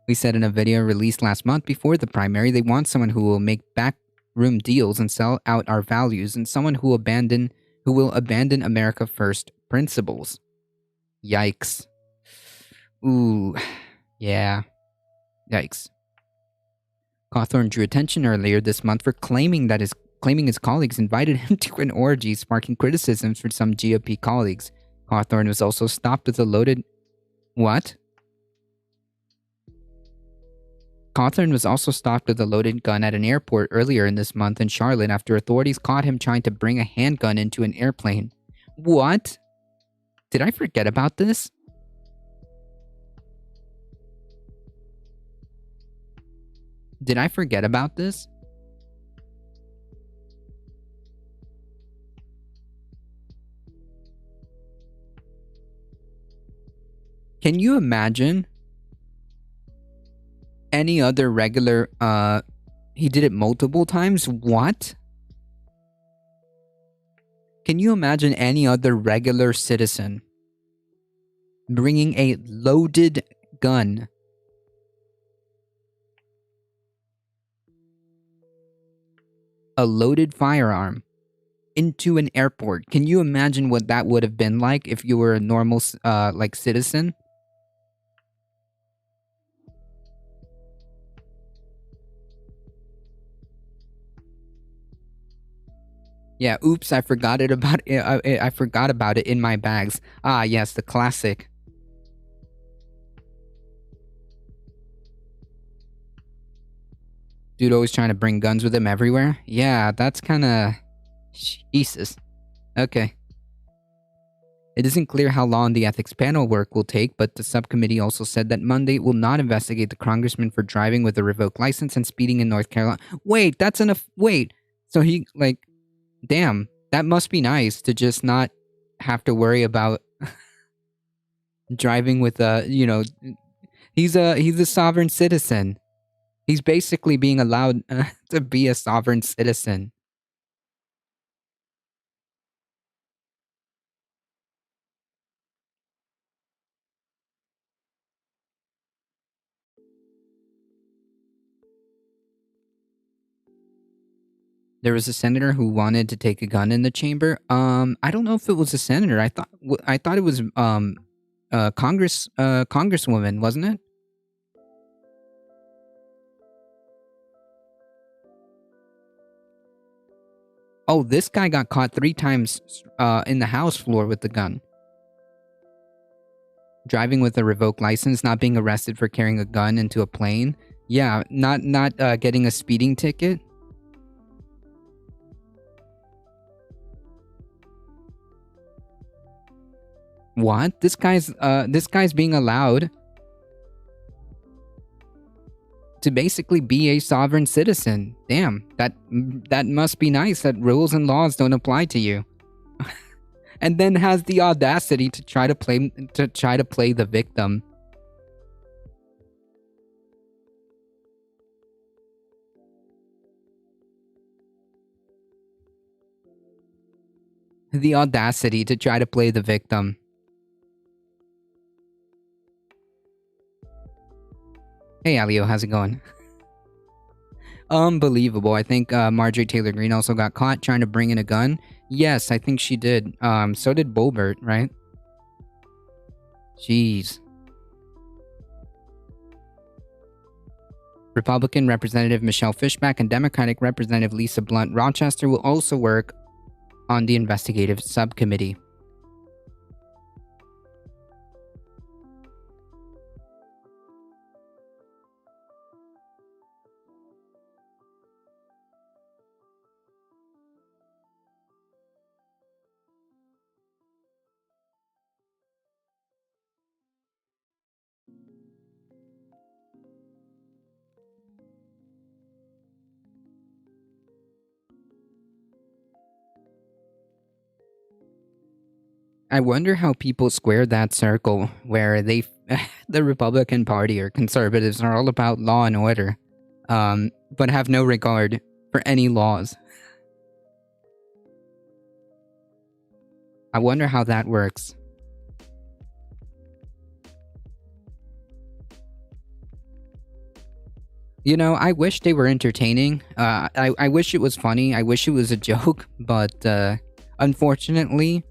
We said in a video released last month before the primary, they want someone who will make backroom deals and sell out our values, and someone who will abandon America First principles. Yikes. Ooh. Yeah. Yikes. Cawthorn drew attention earlier this month for claiming his colleagues invited him to an orgy, sparking criticisms for some GOP colleagues. Cawthorn was also stopped with a loaded... What? Cawthorn was also stopped with a loaded gun at an airport earlier in this month in Charlotte after authorities caught him trying to bring a handgun into an airplane. What? Did I forget about this? Did I forget about this? Can you imagine any other regular, he did it multiple times? What? Can you imagine any other regular citizen bringing a loaded gun firearm into an airport? Can you imagine what that would have been like if you were a normal, citizen? Yeah, oops, I forgot about it in my bags. Ah, yes, the classic. Dude always trying to bring guns with him everywhere? Yeah, that's kinda... Jesus. Okay. It isn't clear how long the ethics panel work will take, but the subcommittee also said that Monday it will not investigate the congressman for driving with a revoked license and speeding in North Carolina. Wait, that's enough. Wait. So he, like, damn, that must be nice to just not have to worry about driving with a, you know, he's a sovereign citizen. He's basically being allowed to be a sovereign citizen. There was a senator who wanted to take a gun in the chamber. I don't know if it was a senator. I thought it was congresswoman, wasn't it? Oh, this guy got caught 3 times in the house floor with the gun. Driving with a revoked license, not being arrested for carrying a gun into a plane. Yeah, not getting a speeding ticket. What? This guy's being allowed to basically be a sovereign citizen. Damn, that must be nice that rules and laws don't apply to you. And then has the audacity to try to play the victim. The audacity to try to play the victim. Hey, Alio, how's it going? Unbelievable. I think Marjorie Taylor Greene also got caught trying to bring in a gun. Yes, I think she did. So did Boebert, right? Jeez. Republican Representative Michelle Fishback and Democratic Representative Lisa Blunt Rochester will also work on the investigative subcommittee. I wonder how people square that circle where the Republican Party or conservatives are all about law and order, but have no regard for any laws. I wonder how that works. You know, I wish they were entertaining. I wish it was funny. I wish it was a joke, but unfortunately,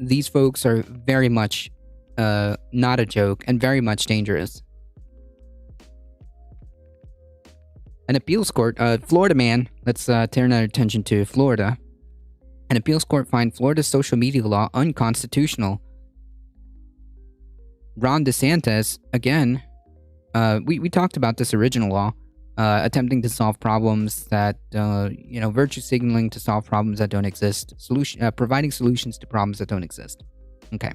these folks are very much not a joke and very much dangerous. An appeals court, Florida man, let's turn our attention to Florida. An appeals court fined Florida's social media law unconstitutional. Ron DeSantis, again, we talked about this original law, attempting to solve problems that, virtue signaling to solve problems that don't exist, providing solutions to problems that don't exist. Okay.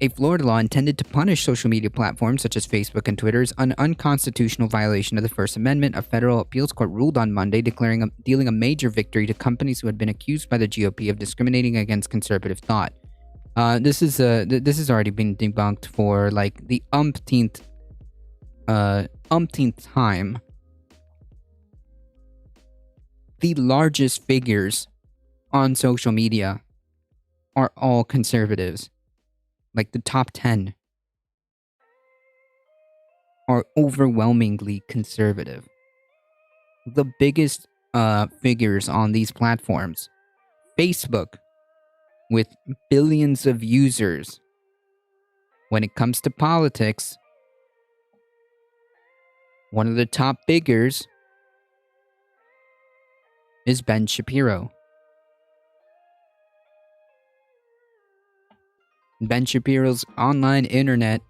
A Florida law intended to punish social media platforms such as Facebook and Twitter is an unconstitutional violation of the First Amendment. A federal appeals court ruled on Monday, dealing a major victory to companies who had been accused by the GOP of discriminating against conservative thought. This has already been debunked for like the umpteenth time. The largest figures on social media are all conservatives. Like the top 10 are overwhelmingly conservative. The biggest figures on these platforms, Facebook, with billions of users. When it comes to politics, one of the top figures is Ben Shapiro. Ben Shapiro's online internet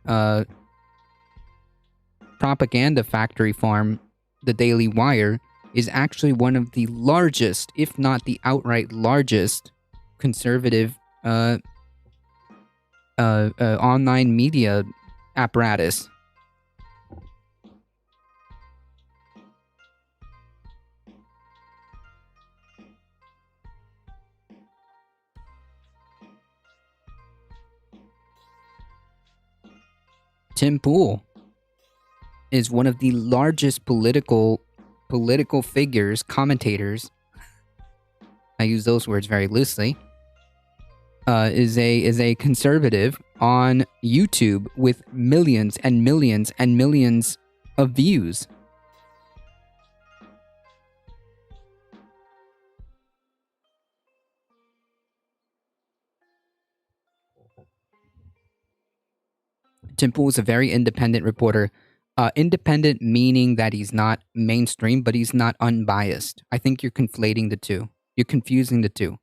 propaganda factory farm, the Daily Wire, is actually one of the largest, if not the outright largest, conservative online media apparatus. Tim Pool is one of the largest political figures, commentators. I use those words very loosely. Is a conservative on YouTube with millions and millions and millions of views. Tim Pool is a very independent reporter. Independent meaning that he's not mainstream, but he's not unbiased. I think you're conflating the two. You're confusing the two.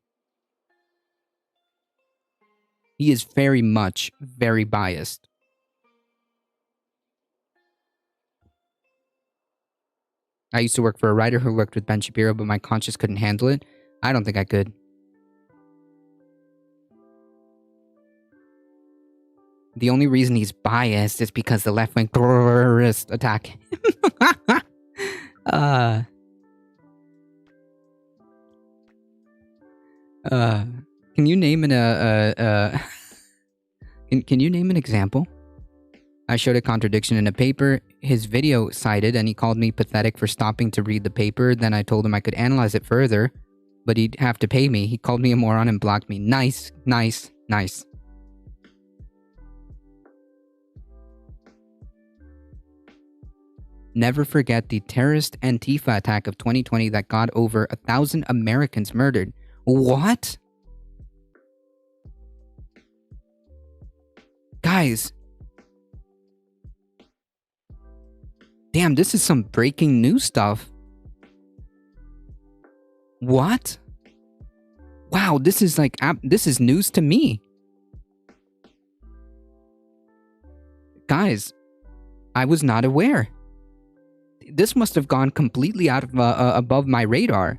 He is very much very biased. I used to work for a writer who worked with Ben Shapiro, but my conscience couldn't handle it. I don't think I could. The only reason he's biased is because the left-wing terrorist attack. Can you name can you name an example? I showed a contradiction in a paper his video cited, and he called me pathetic for stopping to read the paper. Then I told him I could analyze it further, but he'd have to pay me. He called me a moron and blocked me. Nice, nice, nice. Never forget the terrorist Antifa attack of 2020 that got over 1,000 Americans murdered. What? Guys. Damn, this is some breaking news stuff. What? Wow, this is like, this is news to me. Guys, I was not aware. This must have gone completely out of above my radar.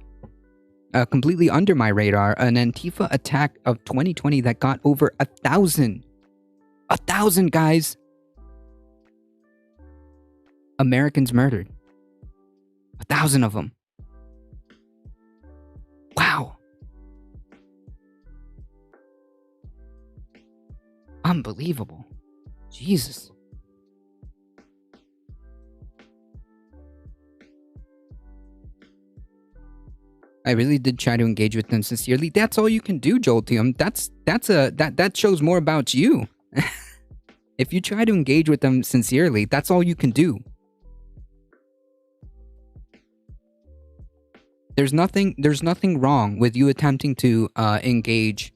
Completely under my radar. An Antifa attack of 2020 that got over 1,000. 1,000, guys. Americans murdered. 1,000 of them. Wow. Unbelievable. Jesus. I really did try to engage with them sincerely. That's all you can do, Jolteum. That shows more about you. If you try to engage with them sincerely, that's all you can do. There's nothing wrong with you attempting to engage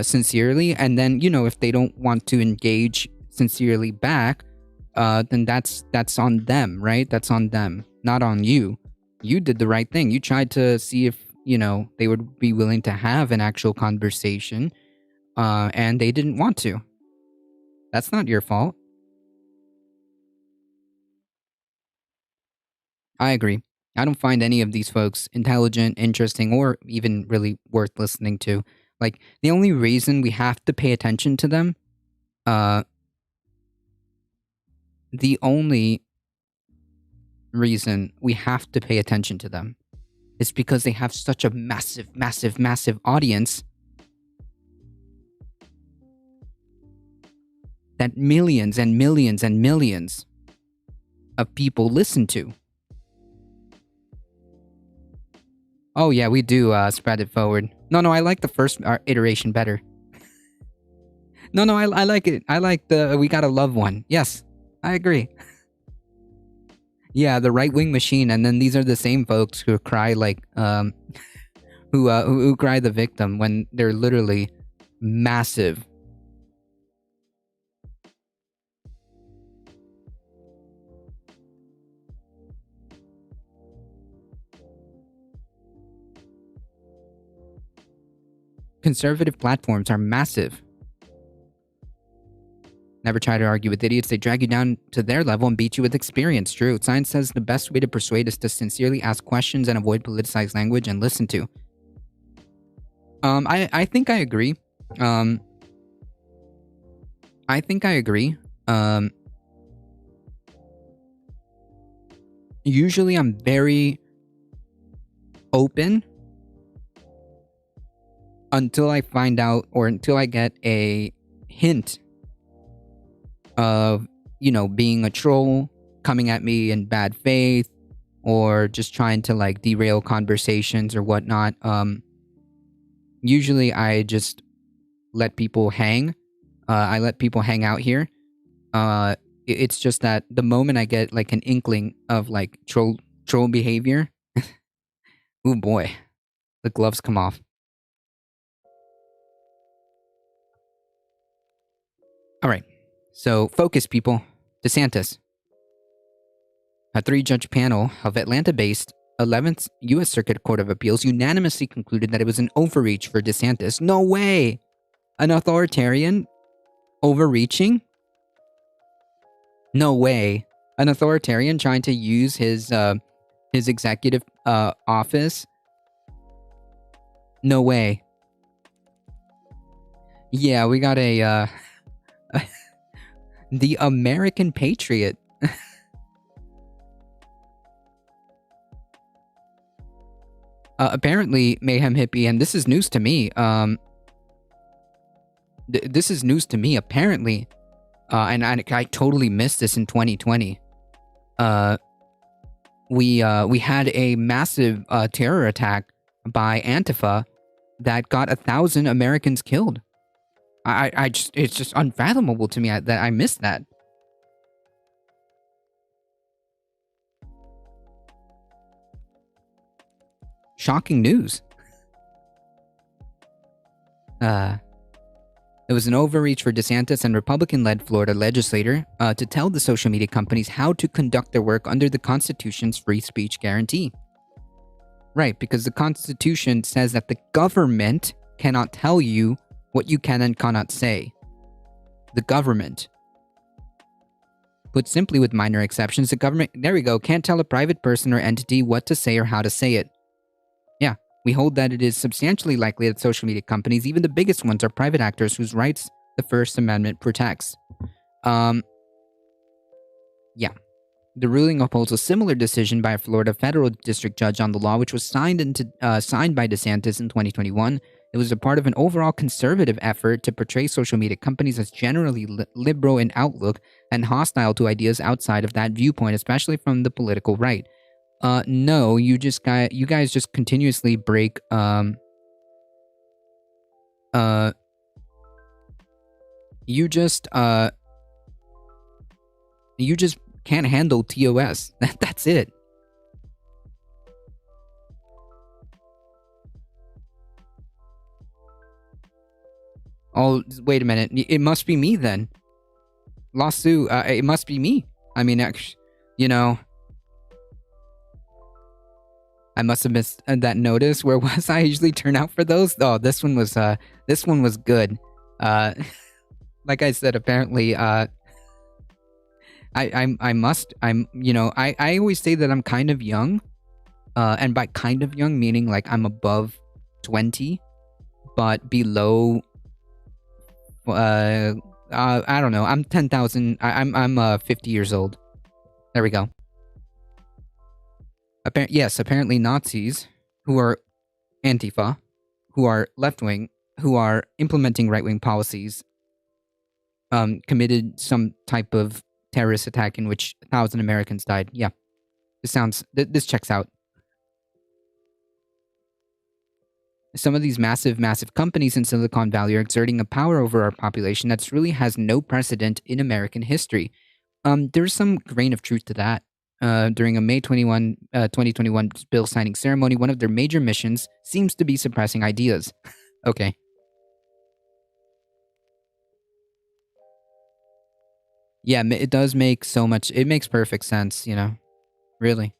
sincerely, and then, you know, if they don't want to engage sincerely back, then that's on them, right? That's on them, not on you. You did the right thing. You tried to see if, you know, they would be willing to have an actual conversation, and they didn't want to. That's not your fault. I agree. I don't find any of these folks intelligent, interesting, or even really worth listening to. Like, the only reason we have to pay attention to them, the only reason we have to pay attention to them is because they have such a massive, massive, massive audience that millions and millions and millions of people listen to. Oh yeah, we do spread it forward. No, I like the first iteration better. No, I like it. I like the we gotta love one. Yes, I agree. Yeah, the right-wing machine, and then these are the same folks who cry like, who cry the victim when they're literally massive. Conservative platforms are massive. Never try to argue with idiots. They drag you down to their level and beat you with experience. True. Science says the best way to persuade is to sincerely ask questions and avoid politicized language and listen to. I think I agree. I think I agree. Usually I'm very open until I find out or until I get a hint of, you know, being a troll, coming at me in bad faith, or just trying to like derail conversations or whatnot. Usually I just let people hang. I let people hang out here. It's just that the moment I get like an inkling of like troll behavior, oh boy, the gloves come off. All right, so focus, people. DeSantis. A 3-judge panel of Atlanta-based 11th U.S. Circuit Court of Appeals unanimously concluded that it was an overreach for DeSantis. No way! An authoritarian overreaching? No way. An authoritarian trying to use his executive office? No way. Yeah, we got a the American Patriot. Apparently, Mayhem Hippie, and this is news to me. This is news to me. Apparently, and I totally missed this in 2020. We had a massive terror attack by Antifa that got 1,000 Americans killed. It's just unfathomable to me that I missed that. Shocking news. It was an overreach for DeSantis and Republican-led Florida legislator to tell the social media companies how to conduct their work under the Constitution's free speech guarantee. Right, because the Constitution says that the government cannot tell you what you can and cannot say. The government. Put simply, with minor exceptions, the government, there we go, can't tell a private person or entity what to say or how to say it. Yeah, we hold that it is substantially likely that social media companies, even the biggest ones, are private actors whose rights the First Amendment protects. Yeah. The ruling upholds a similar decision by a Florida federal district judge on the law, which was signed by DeSantis in 2021. It was a part of an overall conservative effort to portray social media companies as generally liberal in outlook and hostile to ideas outside of that viewpoint, especially from the political right. No, you guys just continuously break, you just can't handle TOS. That's it. Oh, wait a minute. It must be me then. Lawsuit, it must be me. I mean, you know, I must have missed that notice. Where was I? Usually turn out for those. Oh, this one was good. Like I said, apparently, I always say that I'm kind of young, and by kind of young meaning like I'm above 20, but below. I don't know. I'm 10,000. I'm 50 years old. There we go. Apparently Nazis who are Antifa, who are left-wing, who are implementing right-wing policies, committed some type of terrorist attack in which 1,000 Americans died. Yeah. This checks out. Some of these massive companies in Silicon Valley are exerting a power over our population that really has no precedent in American history. There's some grain of truth to that. During a May 21, 2021 bill signing ceremony, one of their major missions seems to be suppressing ideas. Okay. Yeah, it does make so much... It makes perfect sense, you know? Really.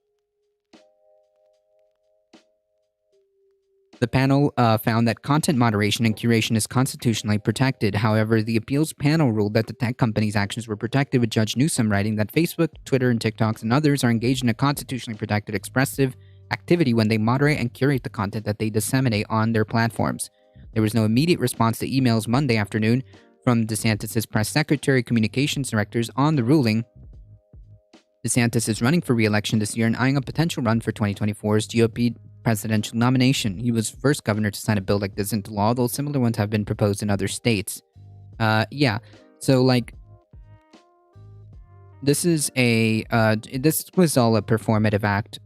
The panel found that content moderation and curation is constitutionally protected. However, the appeals panel ruled that the tech companies' actions were protected, with Judge Newsom writing that Facebook, Twitter, and TikToks and others are engaged in a constitutionally protected expressive activity when they moderate and curate the content that they disseminate on their platforms. There was no immediate response to emails Monday afternoon from DeSantis' press secretary, communications directors on the ruling. DeSantis is running for re-election this year and eyeing a potential run for 2024's GOP presidential nomination. He was first governor to sign a bill like this into law, though similar ones have been proposed in other states. Yeah. So, like, this is this was all a performative act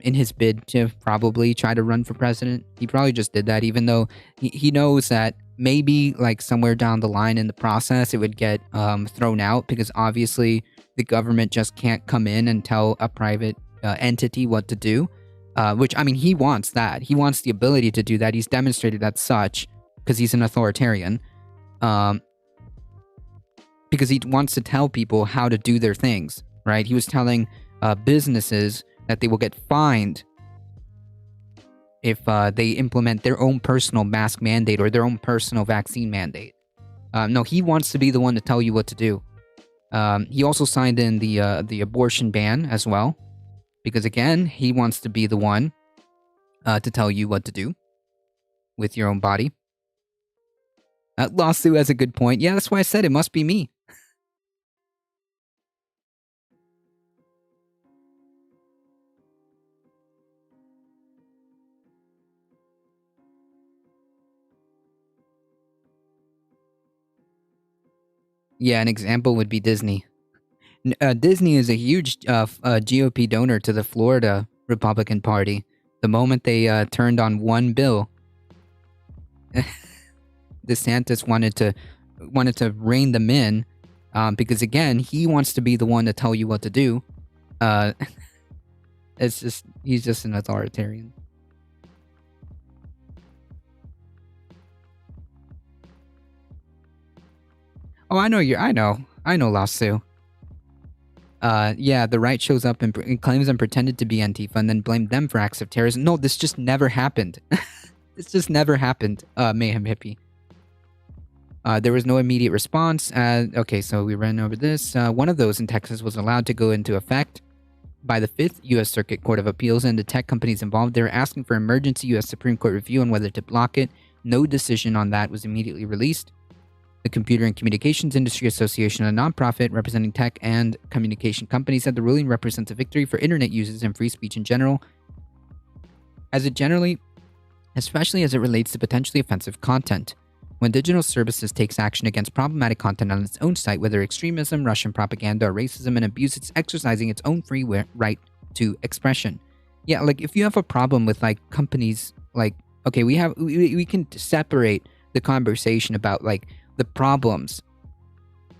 in his bid to probably try to run for president. He probably just did that, even though he knows that maybe, like, somewhere down the line in the process, it would get thrown out, because obviously the government just can't come in and tell a private entity what to do. Which, I mean, he wants that. He wants the ability to do that. He's demonstrated that such, because he's an authoritarian. Because he wants to tell people how to do their things, right? He was telling businesses that they will get fined if they implement their own personal mask mandate or their own personal vaccine mandate. No, he wants to be the one to tell you what to do. He also signed in the abortion ban as well, because again, he wants to be the one to tell you what to do with your own body. Lawsuit has a good point. Yeah, that's why I said it must be me. Yeah, an example would be Disney. Disney is a huge GOP donor to the Florida Republican Party. The moment they turned on one bill, DeSantis wanted to rein them in, because again, he wants to be the one to tell you what to do. He's just an authoritarian. Oh, I know, Lasso. Yeah, the right shows up and claims I'm pretended to be Antifa and then blamed them for acts of terrorism. No, this just never happened. This just never happened, Mayhem Hippie. There was no immediate response. Okay, so we ran over this. One of those in Texas was allowed to go into effect by the 5th U.S. Circuit Court of Appeals, and the tech companies involved, they were asking for emergency U.S. Supreme Court review on whether to block it. No decision on that was immediately released. The Computer and Communications Industry Association, a nonprofit representing tech and communication companies, said the ruling represents a victory for internet users and free speech in general, especially as it relates to potentially offensive content. When digital services takes action against problematic content on its own site, whether extremism, Russian propaganda, or racism, and abuse, it's exercising its own free right to expression. Yeah, like, if you have a problem with, like, companies, like, okay, we can separate the conversation about, like, the problems.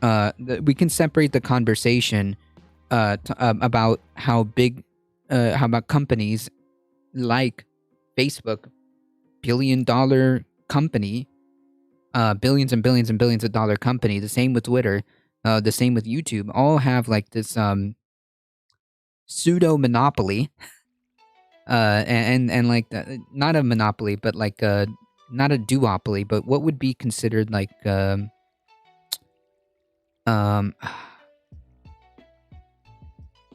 We can separate the conversation about how about companies like Facebook, billion-dollar company, billions and billions and billions of dollar company. The same with Twitter, the same with YouTube. All have, like, this pseudo monopoly, and like not a monopoly, but like not a duopoly, but what would be considered like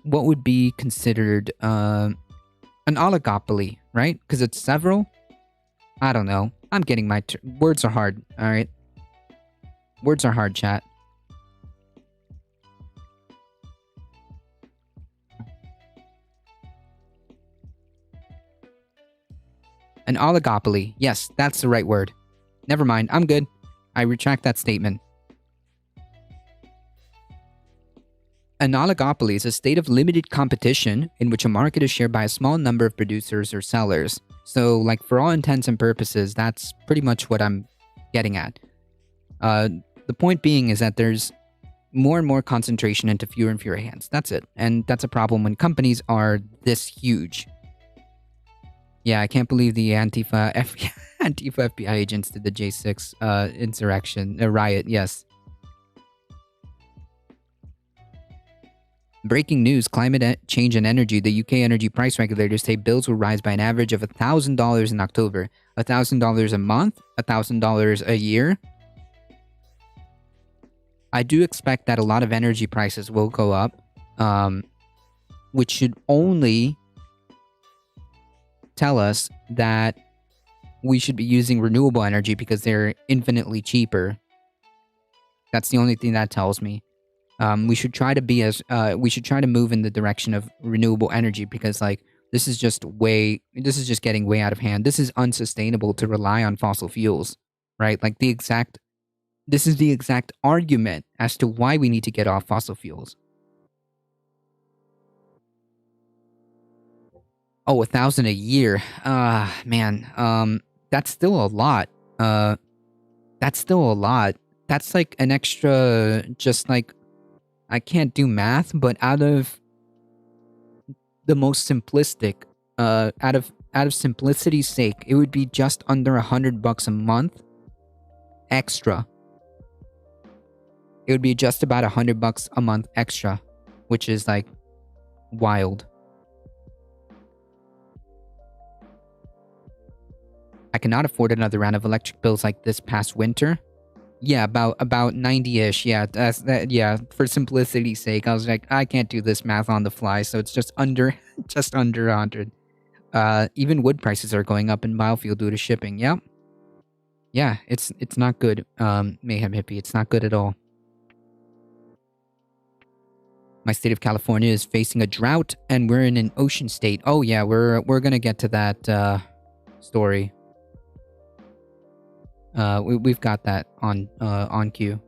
what would be considered an oligopoly, right? Because it's several. I don't know. I'm getting my words are hard. All right, words are hard, chat. An oligopoly. Yes, that's the right word. Never mind, I'm good. I retract that statement. An oligopoly is a state of limited competition in which a market is shared by a small number of producers or sellers. So, like, for all intents and purposes, that's pretty much what I'm getting at. The point being is that there's more and more concentration into fewer and fewer hands. That's it. And that's a problem when companies are this huge. Yeah, I can't believe the Antifa FBI agents did the J6 insurrection, riot, yes. Breaking news, change and energy. The UK energy price regulators say bills will rise by an average of $1,000 in October. $1,000 a month? $1,000 a year? I do expect that a lot of energy prices will go up, which should only tell us that we should be using renewable energy because they're infinitely cheaper. That's the only thing that tells me. We should try to move in the direction of renewable energy because like this is just getting way out of hand. This is unsustainable to rely on fossil fuels, right? Like this is the exact argument as to why we need to get off fossil fuels. Oh, 1,000 a year. Man. That's still a lot. That's like an extra, just like, I can't do math, but out of the most simplistic, out of simplicity's sake, it would be just under $100 a month extra. It would be just about $100 a month extra, which is like wild. I cannot afford another round of electric bills like this past winter. Yeah, about 90-ish. Yeah, yeah. For simplicity's sake, I was like, I can't do this math on the fly, so it's just under 100. Even wood prices are going up in biofuel due to shipping. Yep. Yeah, it's not good. Mayhem Hippie, it's not good at all. My state of California is facing a drought, and we're in an ocean state. Oh yeah, we're gonna get to that story. We've got that on cue.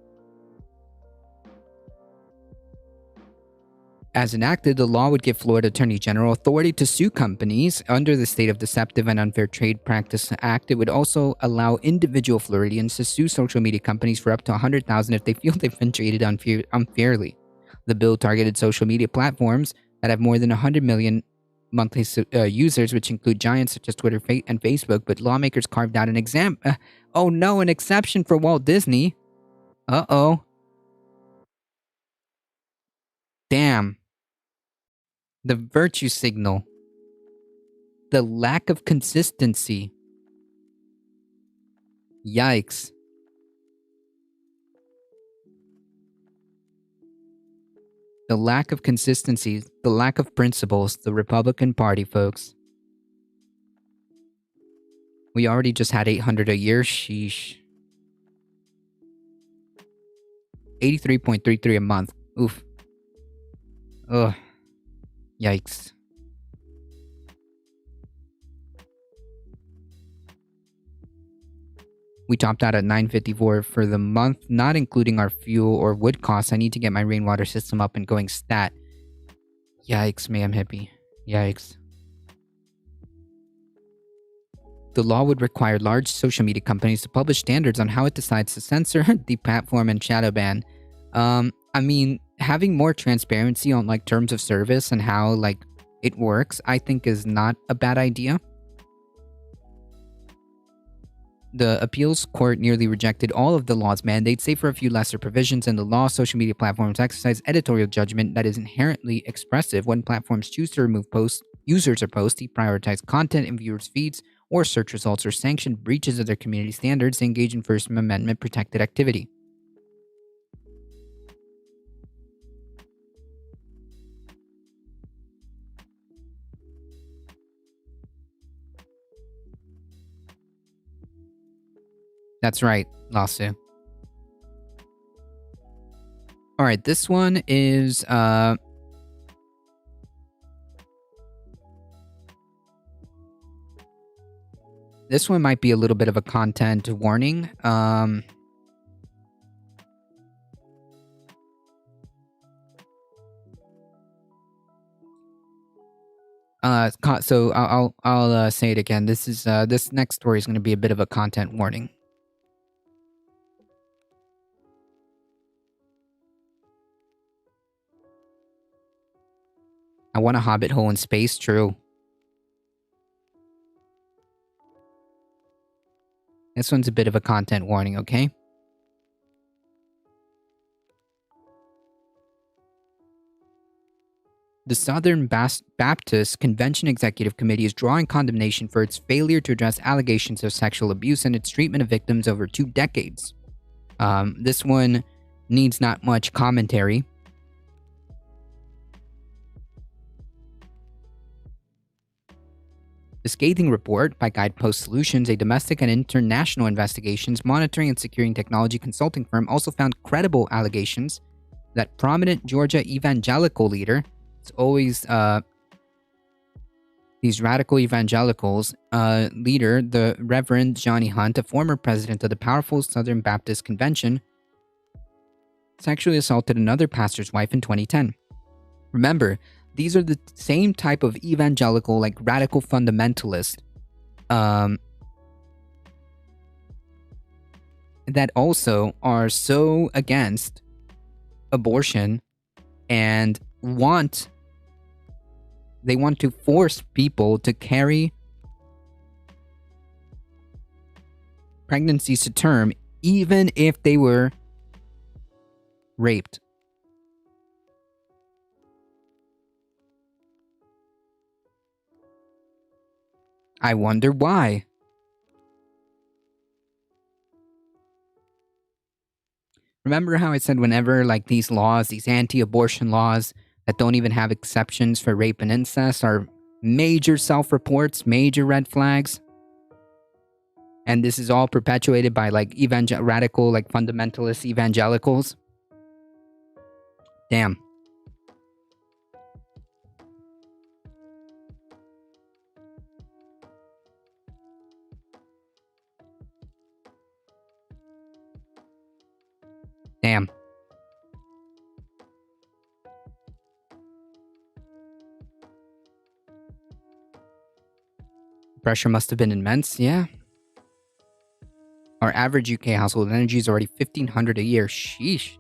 As enacted, the law would give Florida Attorney General authority to sue companies under the State of Deceptive and Unfair Trade Practice Act. It would also allow individual Floridians to sue social media companies for up to $100,000 if they feel they've been treated unfairly. The bill targeted social media platforms that have more than 100 million monthly users, which include giants such as Twitter and Facebook, but lawmakers carved out an an exception for Walt Disney. Uh-oh. Damn. The virtue signal. The lack of consistency. Yikes. The lack of consistency, the lack of principles, the Republican Party, folks. We already just had 800 a year, sheesh. 83.33 a month. Oof. Ugh. Yikes. We topped out at $9.54 for the month, not including our fuel or wood costs. I need to get my rainwater system up and going stat. Yikes, Mayhem Hippie. Yikes. The law would require large social media companies to publish standards on how it decides to censor, deplatform, and shadow ban. I mean, having more transparency on like terms of service and how like it works, I think is not a bad idea. The appeals court nearly rejected all of the law's mandates, save for a few lesser provisions in the law. Social media platforms exercise editorial judgment that is inherently expressive. When platforms choose to remove users or posts, deprioritize content in viewers' feeds, or search results, or sanction breaches of their community standards, they engage in First Amendment protected activity. That's right, Lasso. Alright, this one is, this one might be a little bit of a content warning. So I'll say it again. This is this next story is going to be a bit of a content warning. I want a hobbit hole in space, true. This one's a bit of a content warning, okay? The Southern Baptist Convention Executive Committee is drawing condemnation for its failure to address allegations of sexual abuse and its treatment of victims over 2 decades. This one needs not much commentary. The scathing report by Guidepost Solutions, a domestic and international investigations, monitoring, and securing technology consulting firm, also found credible allegations that prominent Georgia evangelical leader, it's always these radical evangelicals, leader, the Reverend Johnny Hunt, a former president of the powerful Southern Baptist Convention, sexually assaulted another pastor's wife in 2010. Remember, these are the same type of evangelical, like radical fundamentalist, that also are so against abortion and want to force people to carry pregnancies to term, even if they were raped. I wonder why. Remember how I said whenever like these laws, these anti-abortion laws that don't even have exceptions for rape and incest are major self-reports, major red flags? And this is all perpetuated by like radical, like fundamentalist evangelicals. Damn. Damn. Pressure must have been immense, yeah. Our average UK household energy is already $1,500 a year. Sheesh.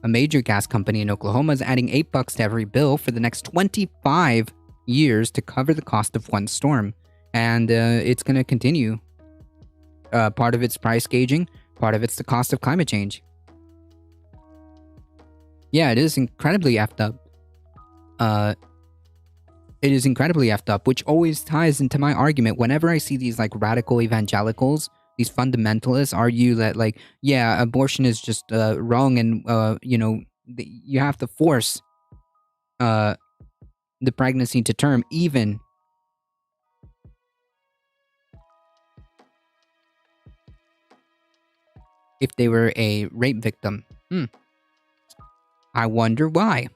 A major gas company in Oklahoma is adding $8 to every bill for the next 25 years to cover the cost of one storm. And it's going to continue. Part of it's price gauging. Part of it's the cost of climate change. Yeah, it is incredibly effed up. It is incredibly effed up, which always ties into my argument. Whenever I see these like radical evangelicals, these fundamentalists argue that like, yeah, abortion is just wrong, and you have to force the pregnancy to term, even if they were a rape victim. I wonder why.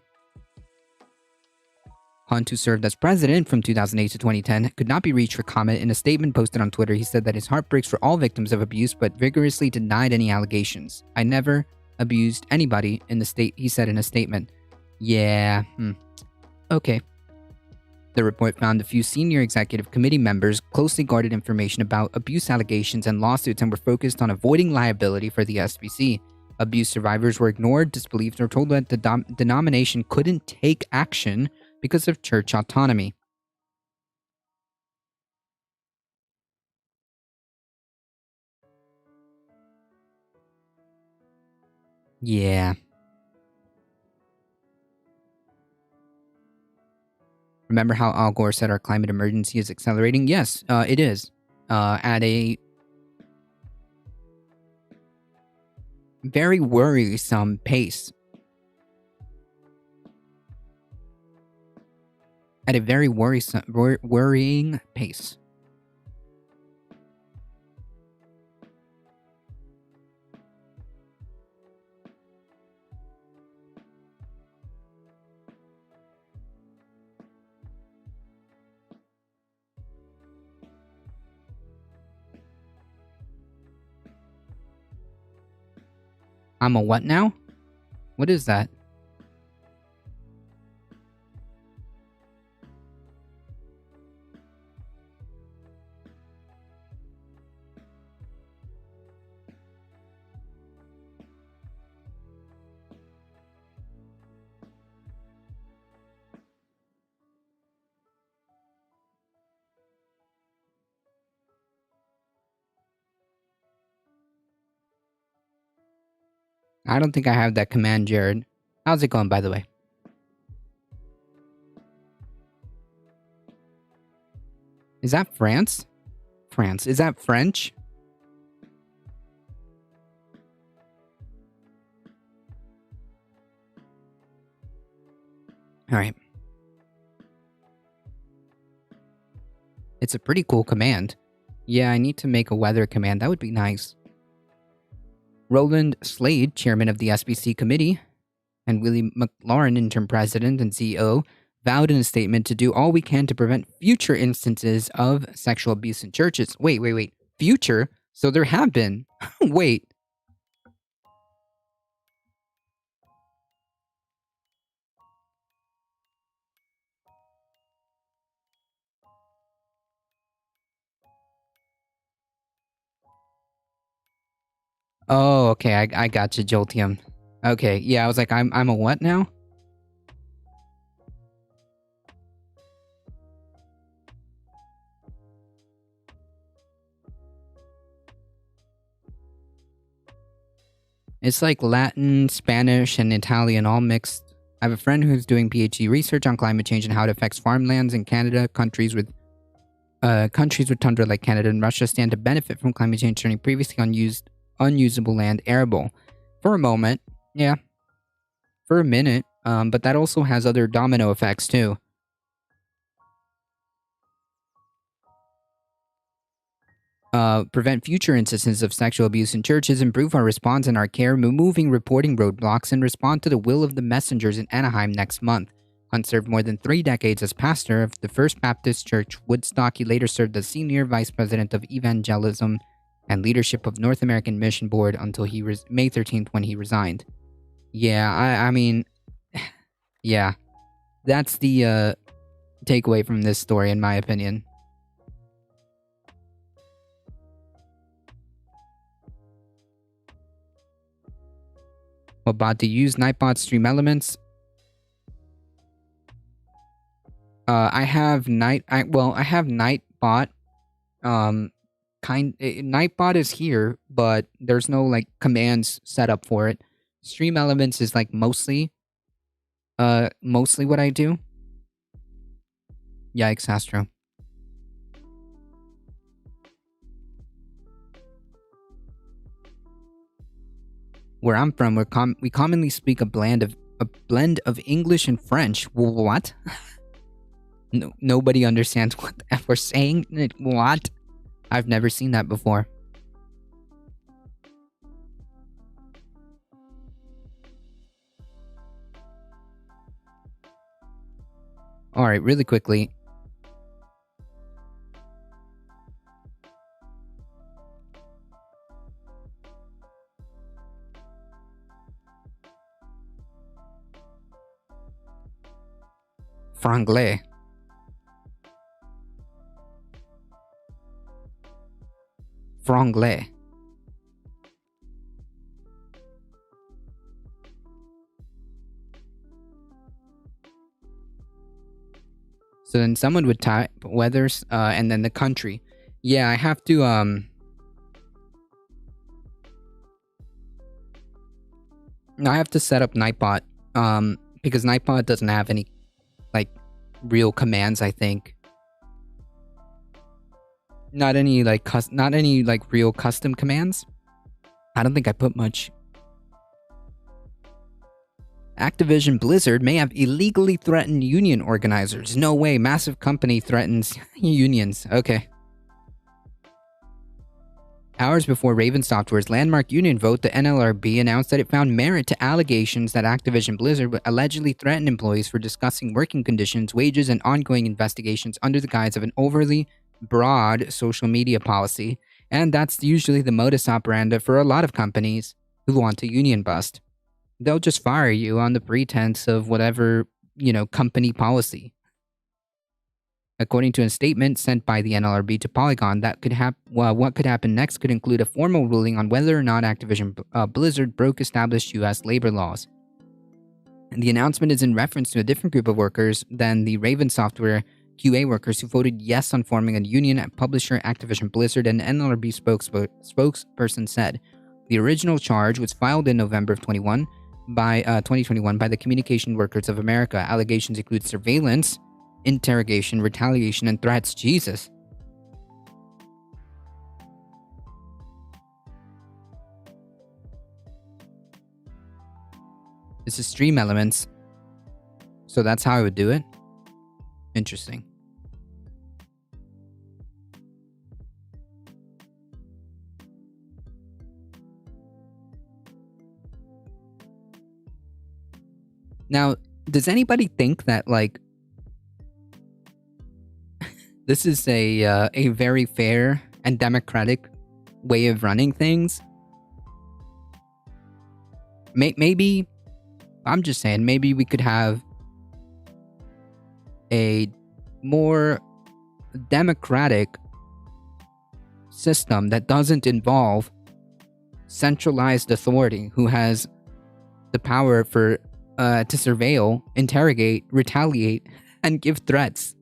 Hunt, who served as president from 2008 to 2010, could not be reached for comment. In a statement posted on Twitter, he said that his heart breaks for all victims of abuse, but vigorously denied any allegations. I never abused anybody in the state, he said in a statement. Yeah, okay. The report found a few senior executive committee members closely guarded information about abuse allegations and lawsuits and were focused on avoiding liability for the SBC. Abuse survivors were ignored, disbelieved, or told that the denomination couldn't take action because of church autonomy. Yeah. Remember how Al Gore said our climate emergency is accelerating? Yes, it is. At a very worrisome pace. At a very worrying pace. I'm a what now? What is that? I don't think I have that command, Jared. How's it going, by the way? Is that France? France. Is that French? Alright. It's a pretty cool command. Yeah, I need to make a weather command. That would be nice. Roland Slade, chairman of the SBC committee, and Willie McLaurin, interim president and CEO, vowed in a statement to do all we can to prevent future instances of sexual abuse in churches. Wait. Future? So there have been. Wait. Oh, okay, I got you, Joltium. Okay, yeah, I was like, I'm a what now? It's like Latin, Spanish, and Italian all mixed. I have a friend who's doing PhD research on climate change and how it affects farmlands in Canada. Countries with tundra like Canada and Russia stand to benefit from climate change, turning previously unusable land arable. For a moment, yeah. For a minute, but that also has other domino effects too. Prevent future instances of sexual abuse in churches, improve our response and our care, removing reporting roadblocks, and respond to the will of the messengers in Anaheim next month. Hunt served more than 3 decades as pastor of the First Baptist Church, Woodstock. He later served as senior vice president of evangelism and leadership of North American Mission Board until May 13th when he resigned. Yeah, I mean, yeah, that's the takeaway from this story, in my opinion. What bot to use? Nightbot Stream Elements. I have Nightbot. Nightbot is here, but there's no like commands set up for it. Stream Elements is like mostly what I do. Yikes, Astro. Where I'm from, we commonly speak a blend of English and French. What? No, nobody understands what the F we're saying. What? I've never seen that before. Alright, really quickly. Franglais. Franglais. So then someone would type weathers and then the country. Yeah, I have to I have to set up Nightbot because Nightbot doesn't have any like real commands, I think. Not any real custom commands. I don't think I put much. Activision Blizzard may have illegally threatened union organizers. No way, massive company threatens unions. Okay. Hours before Raven Software's landmark union vote, the NLRB announced that it found merit to allegations that Activision Blizzard allegedly threatened employees for discussing working conditions, wages, and ongoing investigations under the guise of an overly broad social media policy. And that's usually the modus operandi for a lot of companies who want to union bust. They'll just fire you on the pretense of whatever, company policy. According to a statement sent by the NLRB to Polygon, what could happen next could include a formal ruling on whether or not Activision Blizzard broke established U.S. labor laws. And the announcement is in reference to a different group of workers than the Raven Software QA workers who voted yes on forming a union at publisher Activision Blizzard, and NLRB spokesperson said. The original charge was filed in November of 2021 by the Communication Workers of America. Allegations include surveillance, interrogation, retaliation, and threats. Jesus. This is Stream Elements. So that's how I would do it. Interesting. Now, does anybody think that, like, this is a very fair and democratic way of running things? Maybe, I'm just saying, maybe we could have a more democratic system that doesn't involve centralized authority who has the power to surveil, interrogate, retaliate, and give threats.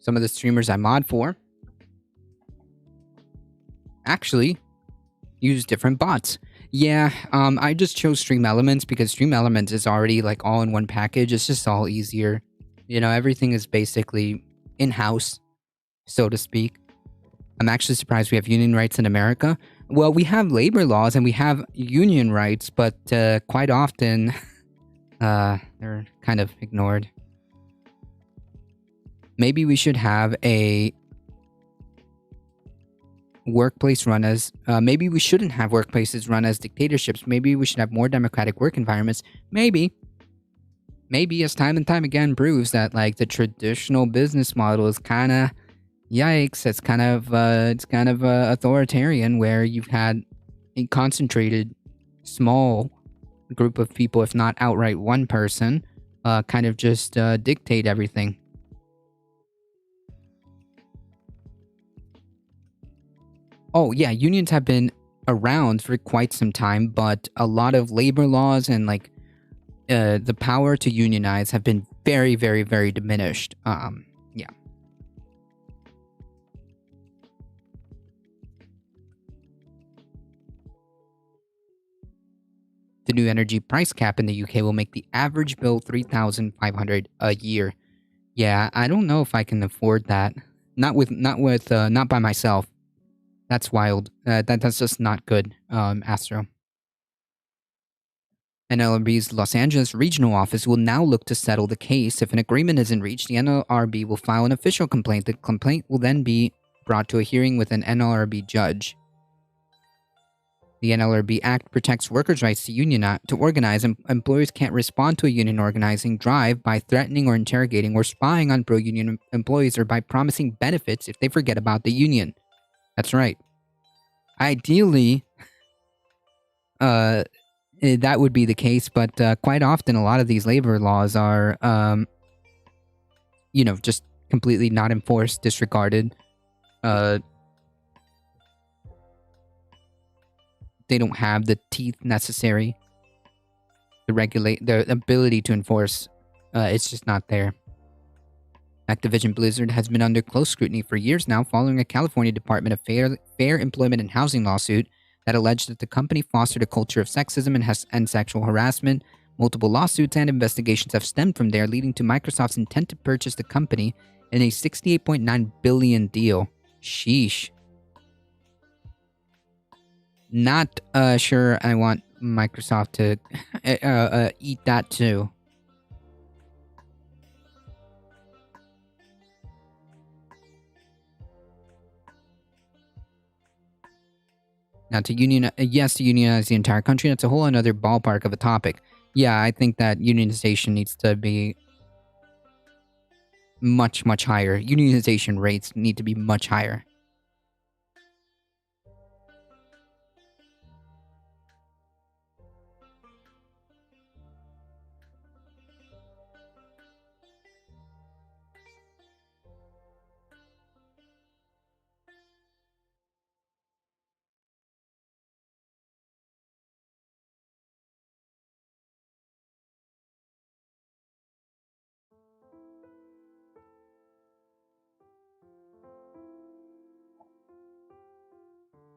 Some of the streamers I mod for actually use different bots. Yeah, I just chose Stream Elements because Stream Elements is already like all in one package. It's just all easier. You know, everything is basically in-house, so to speak. I'm actually surprised we have union rights in America. Well, we have labor laws and we have union rights, but quite often they're kind of ignored. Maybe we should have a workplace run as... maybe we shouldn't have workplaces run as dictatorships. Maybe we should have more democratic work environments. Maybe, as time and time again proves that, like, the traditional business model is kind of... Yikes, it's kind of authoritarian, where you've had a concentrated, small group of people, if not outright one person, kind of just dictate everything. Oh, yeah, unions have been around for quite some time, but a lot of labor laws and, like, the power to unionize have been very, very, very diminished. Yeah. The new energy price cap in the UK will make the average bill $3,500 a year. Yeah, I don't know if I can afford that. Not by myself. That's wild. That's just not good, Astro. NLRB's Los Angeles regional office will now look to settle the case. If an agreement isn't reached, the NLRB will file an official complaint. The complaint will then be brought to a hearing with an NLRB judge. The NLRB Act protects workers' rights to organize, and employers can't respond to a union organizing drive by threatening or interrogating or spying on pro-union employees or by promising benefits if they forget about the union. That's right. Ideally, that would be the case, but quite often a lot of these labor laws are, just completely not enforced, disregarded. They don't have the teeth necessary to regulate, the ability to enforce. It's just not there. Activision Blizzard has been under close scrutiny for years now following a California Department of Fair Employment and Housing lawsuit that alleged that the company fostered a culture of sexism and sexual harassment. Multiple lawsuits and investigations have stemmed from there, leading to Microsoft's intent to purchase the company in a $68.9 billion deal. Sheesh. Not sure I want Microsoft to eat that too. Now, to unionize the entire country, that's a whole another ballpark of a topic. Yeah, I think that unionization needs to be much, much higher. Unionization rates need to be much higher.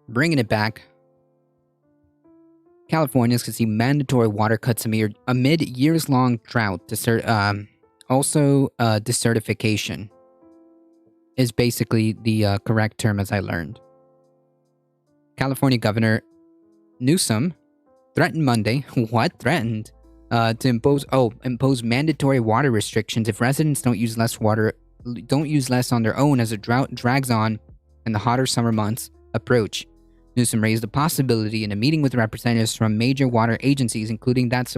bringing it back. Californians could see mandatory water cuts amid years-long drought. Desertification is basically the correct term, as I learned. California Governor Newsom threatened Monday. What threatened? To impose mandatory water restrictions if residents don't use less on their own as the drought drags on and the hotter summer months approach. Newsom raised the possibility in a meeting with representatives from major water agencies, including those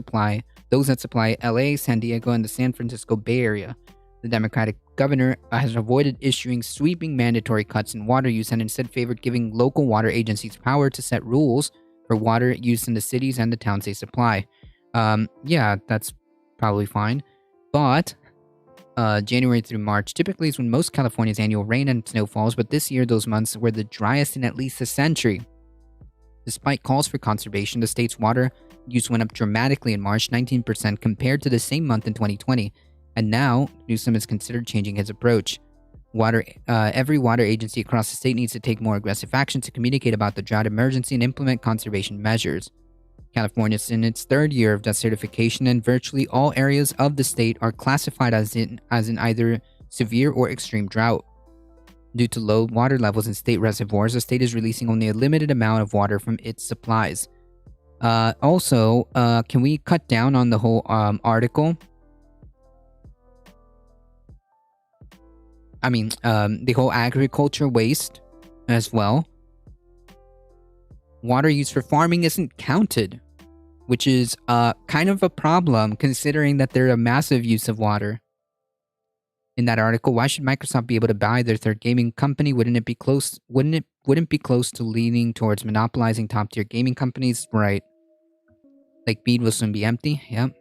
that supply LA, San Diego, and the San Francisco Bay Area. The Democratic governor has avoided issuing sweeping mandatory cuts in water use and instead favored giving local water agencies power to set rules for water use in the cities and the towns they supply. Yeah, that's probably fine. But January through March typically is when most California's annual rain and snow falls, but this year those months were the driest in at least a century. Despite calls for conservation, the state's water use went up dramatically in March, 19% compared to the same month in 2020, and now Newsom has considered changing his approach. Every water agency across the state needs to take more aggressive action to communicate about the drought emergency and implement conservation measures. California is in its third year of desertification, and virtually all areas of the state are classified as in either severe or extreme drought. Due to low water levels in state reservoirs, the state is releasing only a limited amount of water from its supplies. Can we cut down on the whole article? The whole agriculture waste as well. Water used for farming isn't counted, which is kind of a problem considering that they're a massive use of water. In that article, why should Microsoft be able to buy their third gaming company? Wouldn't it be close to leaning towards monopolizing top-tier gaming companies? Right. Lake Mead will soon be empty. Yep.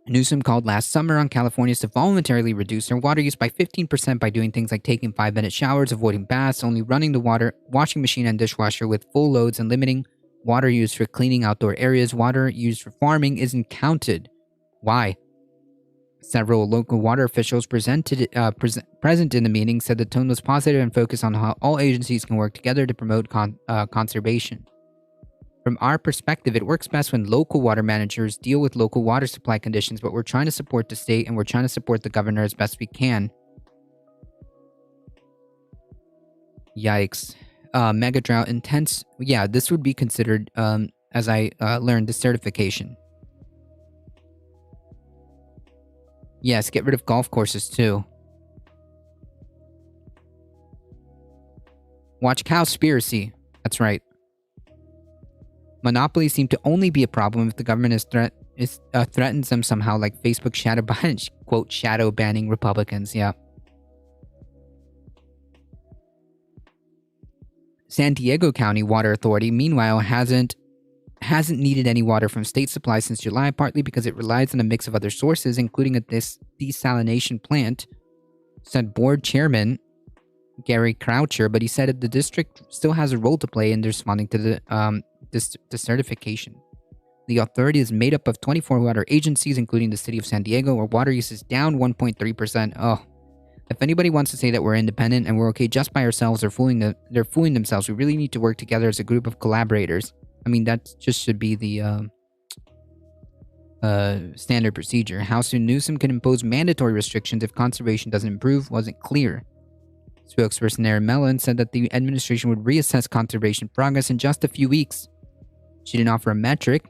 Newsom called last summer on Californians to voluntarily reduce their water use by 15% by doing things like taking 5-minute showers, avoiding baths, only running the washing machine and dishwasher with full loads, and limiting water use for cleaning outdoor areas. Water used for farming isn't counted. Why? Several local water officials present in the meeting said the tone was positive and focused on how all agencies can work together to promote conservation. From our perspective, it works best when local water managers deal with local water supply conditions, but we're trying to support the state and we're trying to support the governor as best we can. Yikes. Mega drought intense. Yeah, this would be considered, as I learned, desertification. Yes, get rid of golf courses too. Watch Cowspiracy. That's right. Monopolies seem to only be a problem if the government threatens them somehow, like Facebook shadow banning Republicans. Yeah. San Diego County Water Authority, meanwhile, hasn't needed any water from state supplies since July, partly because it relies on a mix of other sources, including a desalination plant, said board chairman Gary Croucher, but he said the district still has a role to play in responding to the desertification. The authority is made up of 24 water agencies, including the city of San Diego, where water use is down 1.3%. Oh, if anybody wants to say that we're independent and we're okay just by ourselves, they're fooling themselves. We really need to work together as a group of collaborators. I mean, that just should be the standard procedure. How soon Newsom can impose mandatory restrictions if conservation doesn't improve wasn't clear. Spokesperson Erin Mellon said that the administration would reassess conservation progress in just a few weeks. She didn't offer a metric,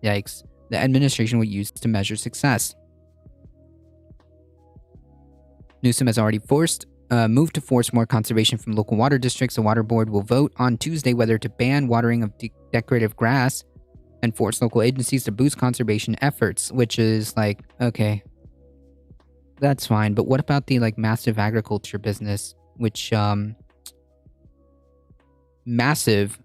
yikes, the administration would use to measure success. Newsom has already moved to force more conservation from local water districts. The water board will vote on Tuesday whether to ban watering of decorative grass and force local agencies to boost conservation efforts, which is like, okay, that's fine. But what about the massive agriculture business, which massive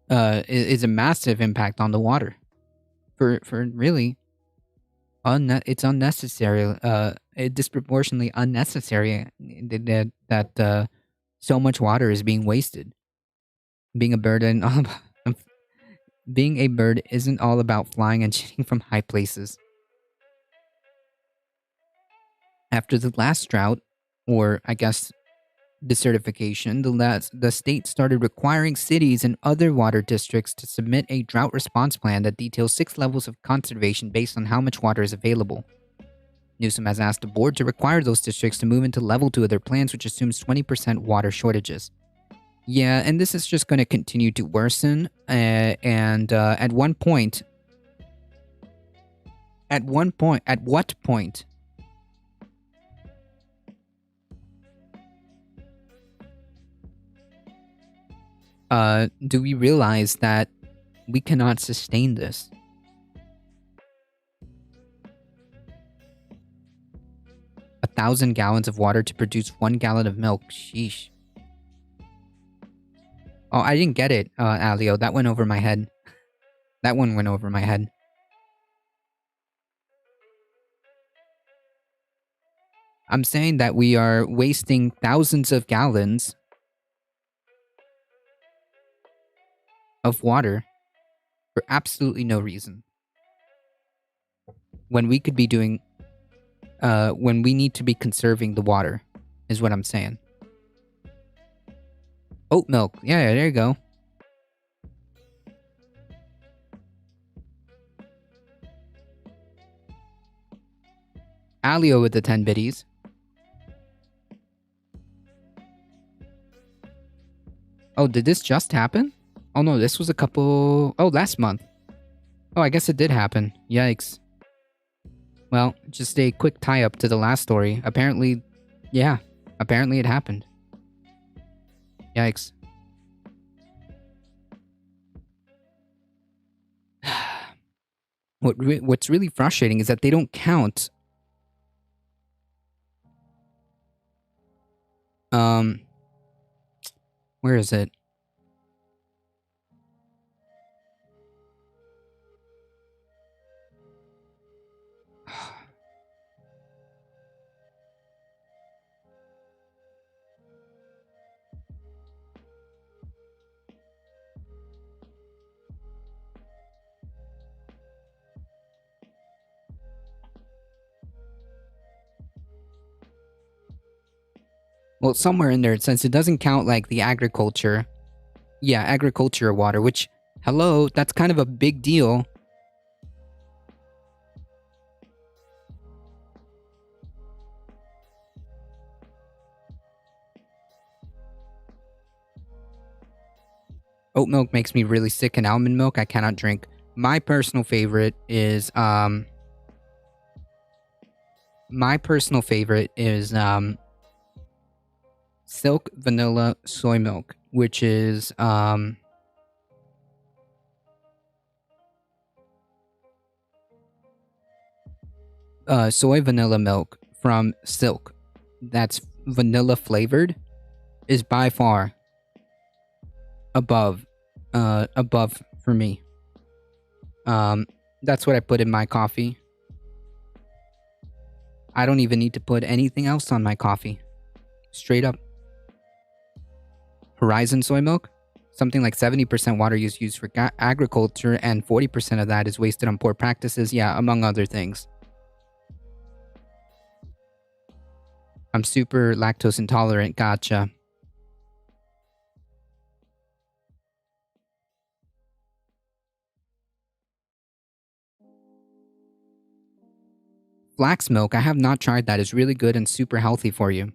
is a massive impact on the water for really it's unnecessary, disproportionately unnecessary that so much water is being wasted. Being a bird isn't all about flying and shooting from high places. After the last drought, or I guess desertification, the state started requiring cities and other water districts to submit a drought response plan that details 6 levels of conservation based on how much water is available. Newsom has asked the board to require those districts to move into level 2 of their plans, which assumes 20% water shortages. Yeah, and this is just going to continue to worsen. And at what point? Do we realize that we cannot sustain this? A 1,000 gallons of water to produce 1 gallon of milk. Sheesh. Oh, I didn't get it, Alio. That went over my head. That one went over my head. I'm saying that we are wasting thousands of gallons of water for absolutely no reason. When we could be doing... when we need to be conserving the water, is what I'm saying. Oat milk. Yeah, there you go. Alio with the 10 biddies. Oh, did this just happen? Oh no, this was a couple... Oh, last month. Oh, I guess it did happen. Yikes. Well, just a quick tie-up to the last story. Apparently... Yeah, apparently it happened. Yikes. What's really frustrating is that they don't count... Where is it? Well, somewhere in there, since it doesn't count like the agriculture. Yeah, agriculture water, which, hello, that's kind of a big deal. Oat milk makes me really sick, and almond milk I cannot drink. My personal favorite is, Silk vanilla soy milk, which is soy vanilla milk from Silk that's vanilla flavored is by far above for me. That's what I put in my coffee. I don't even need to put anything else on my coffee. Straight up. Horizon soy milk, something like 70% water is used for agriculture, and 40% of that is wasted on poor practices. Yeah, among other things. I'm super lactose intolerant. Gotcha. Flax milk, I have not tried that. It's really good and super healthy for you.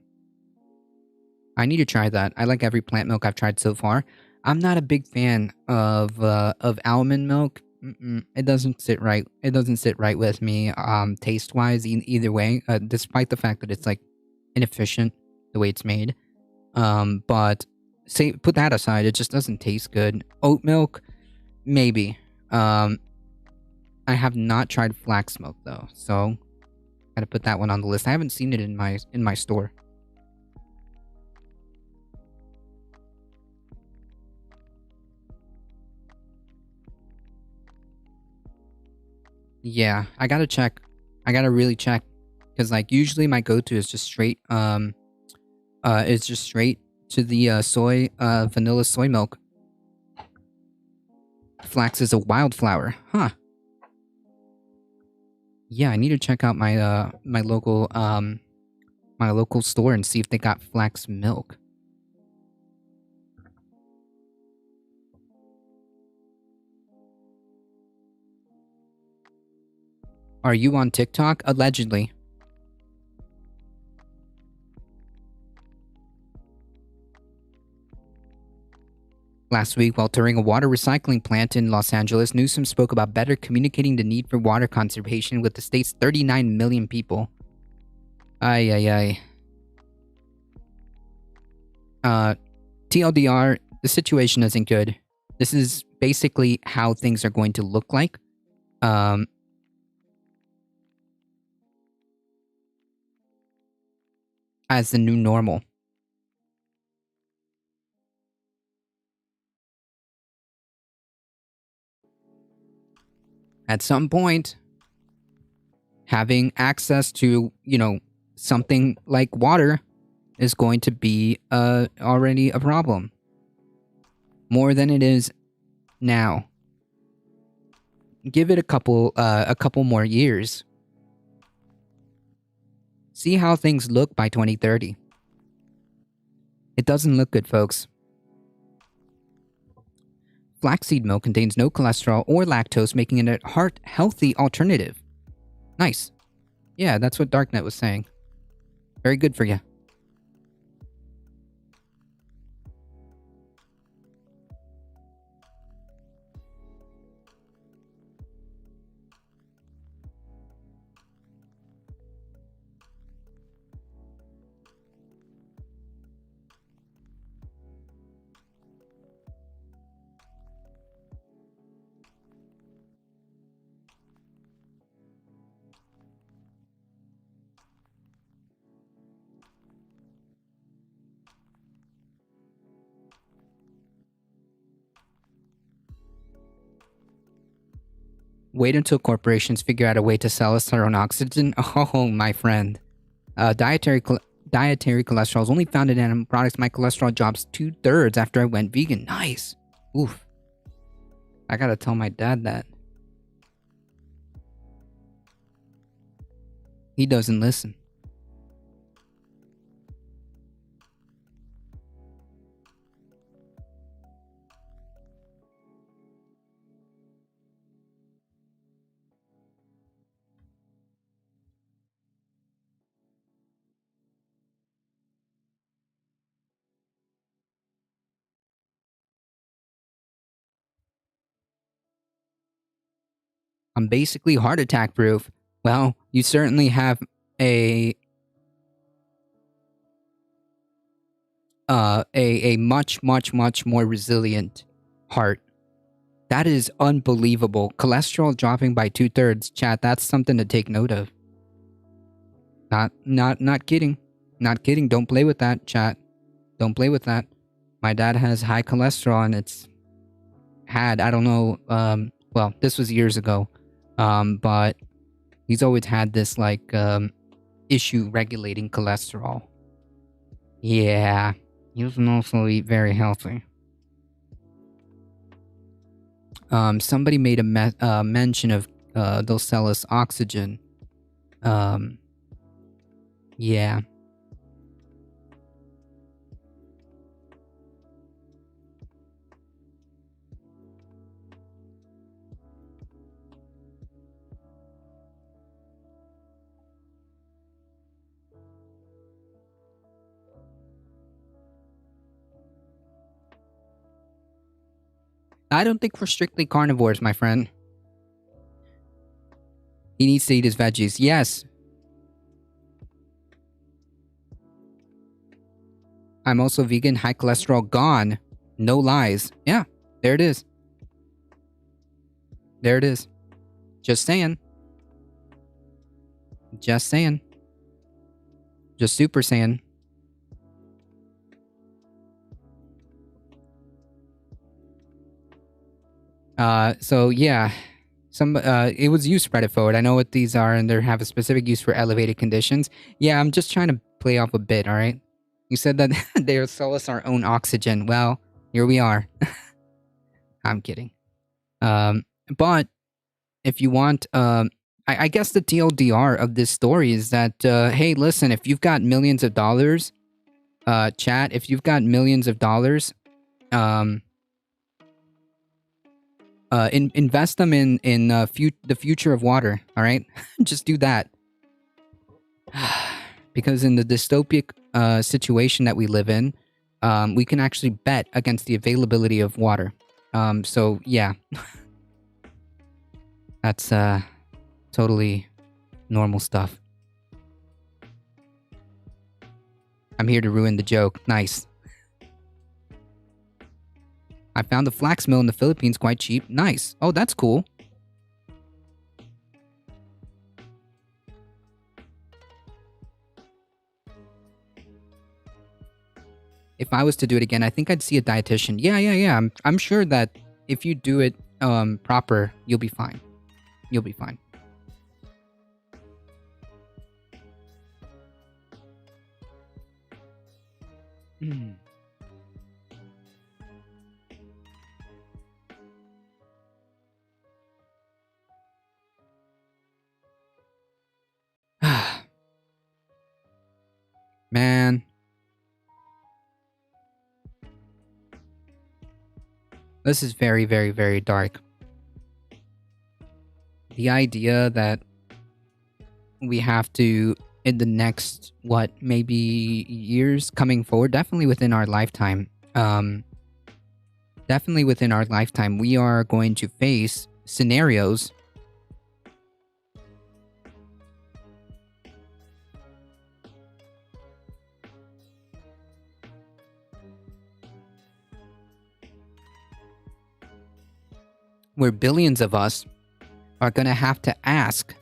I need to try that. I like every plant milk I've tried so far. I'm not a big fan of almond milk. It doesn't sit right. It doesn't sit right with me. Taste wise, either way. Despite the fact that it's like inefficient the way it's made. But say put that aside, it just doesn't taste good. Oat milk, maybe. I have not tried flax milk though, so gotta put that one on the list. I haven't seen it in my store. Yeah, I gotta check. I gotta really check. Because, like, usually my go-to is just straight, it's just straight to the, vanilla soy milk. Flax is a wildflower. Huh. Yeah, I need to check out my, my local, my local store and see if they got flax milk. Are you on TikTok? Allegedly. Last week, while touring a water recycling plant in Los Angeles, Newsom spoke about better communicating the need for water conservation with the state's 39 million people. Ay, ay, ay. TLDR, the situation isn't good. This is basically how things are going to look like. As the new normal. At some point, having access to, something like water is going to be already a problem. More than it is now. Give it a couple more years. See how things look by 2030. It doesn't look good, folks. Flaxseed milk contains no cholesterol or lactose, making it a heart-healthy alternative. Nice. Yeah, that's what Darknet was saying. Very good for you. Wait until corporations figure out a way to sell us our own oxygen? Oh, my friend. Dietary cholesterol is only found in animal products. My cholesterol drops 2/3 after I went vegan. Nice. Oof. I gotta tell my dad that. He doesn't listen. I'm basically heart attack proof. Well, you certainly have a much more resilient heart. That is unbelievable. Cholesterol dropping by 2/3. Chat, that's something to take note of. Not kidding. Not kidding. Don't play with that, chat. Don't play with that. My dad has high cholesterol and it's had, I don't know, well, this was years ago. But he's always had this issue regulating cholesterol. Yeah. He doesn't also eat very healthy. Somebody made a mention of they'll sell us oxygen. Yeah. I don't think we're strictly carnivores, my friend. He needs to eat his veggies. Yes. I'm also vegan, high cholesterol gone. No lies. Yeah, there it is. There it is. Just saying. Just saying. Just super saying. So yeah, it was you spread it forward. I know what these are, and they have a specific use for elevated conditions. Yeah, I'm just trying to play off a bit. All right. You said that they'll sell us our own oxygen. Well, here we are. I'm kidding. But if you want I guess the TLDR of this story is that, hey, listen, if you've got millions of dollars, chat, if you've got millions of dollars, invest them in the future of water. All right, just do that. Because in the dystopic situation that we live in, we can actually bet against the availability of water. So yeah, that's totally normal stuff. I'm here to ruin the joke. Nice. I found the flax mill in the Philippines quite cheap. Nice. Oh, that's cool. If I was to do it again, I think I'd see a dietitian. Yeah. I'm sure that if you do it proper, you'll be fine. You'll be fine. Man. This is very, very, very dark. The idea that we have to, in the next, maybe years coming forward, definitely within our lifetime, we are going to face scenarios where billions of us are going to have to ask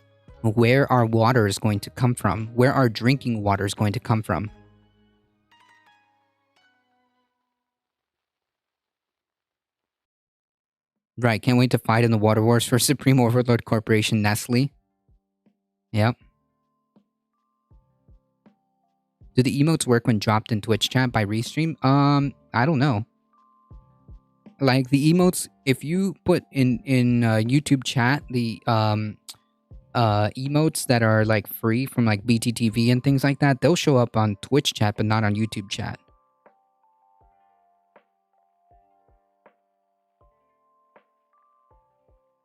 where our water is going to come from, where our drinking water is going to come from. Right, can't wait to fight in the water wars for Supreme Overlord Corporation Nestle. Yep. Do the emotes work when dropped in Twitch chat by Restream? I don't know. Like the emotes, if you put in YouTube chat the emotes that are like free from like BTTV and things like that, they'll show up on Twitch chat but not on YouTube chat.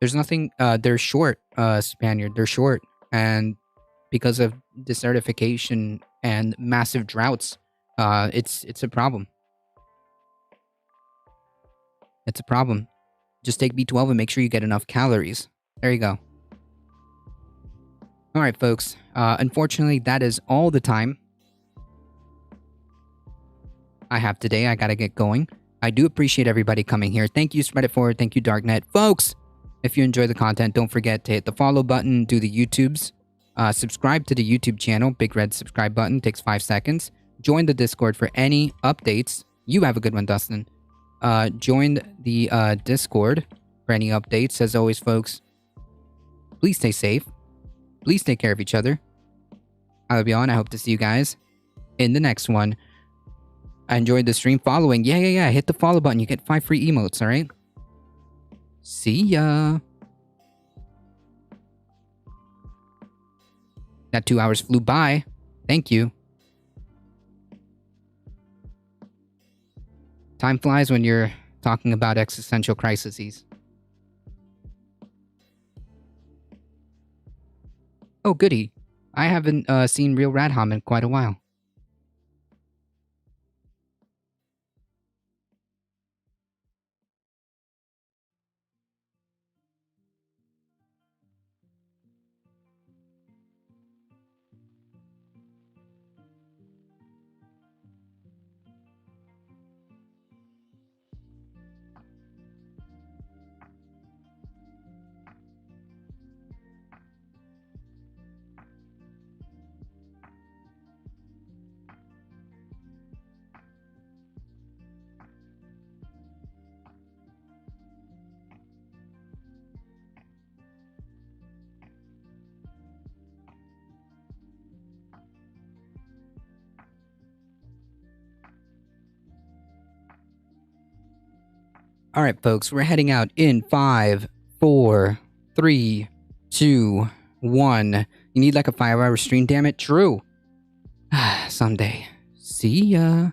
There's nothing. They're short, Spaniard. They're short, and because of desertification and massive droughts, it's a problem. It's a problem. Just take B12 and make sure you get enough calories. There you go. All right, folks. Unfortunately, that is all the time I have today. I gotta get going. I do appreciate everybody coming here. Thank you, Spread It Forward. Thank you, Darknet. Folks, if you enjoy the content, don't forget to hit the follow button, do the YouTubes, subscribe to the YouTube channel, big red subscribe button, takes 5 seconds. Join the Discord for any updates. You have a good one, Dustin. Join the Discord for any updates. As always, folks, please stay safe. Please take care of each other. I love you all, and I hope to see you guys in the next one. I enjoyed the stream following. Yeah. Hit the follow button. You get 5 free emotes, alright? See ya. That 2 hours flew by. Thank you. Time flies when you're talking about existential crises. Oh, goody. I haven't seen Real Radham in quite a while. Alright, folks, we're heading out in 5, 4, 3, 2, 1. You need like a 5-hour stream, damn it. True. Someday. See ya.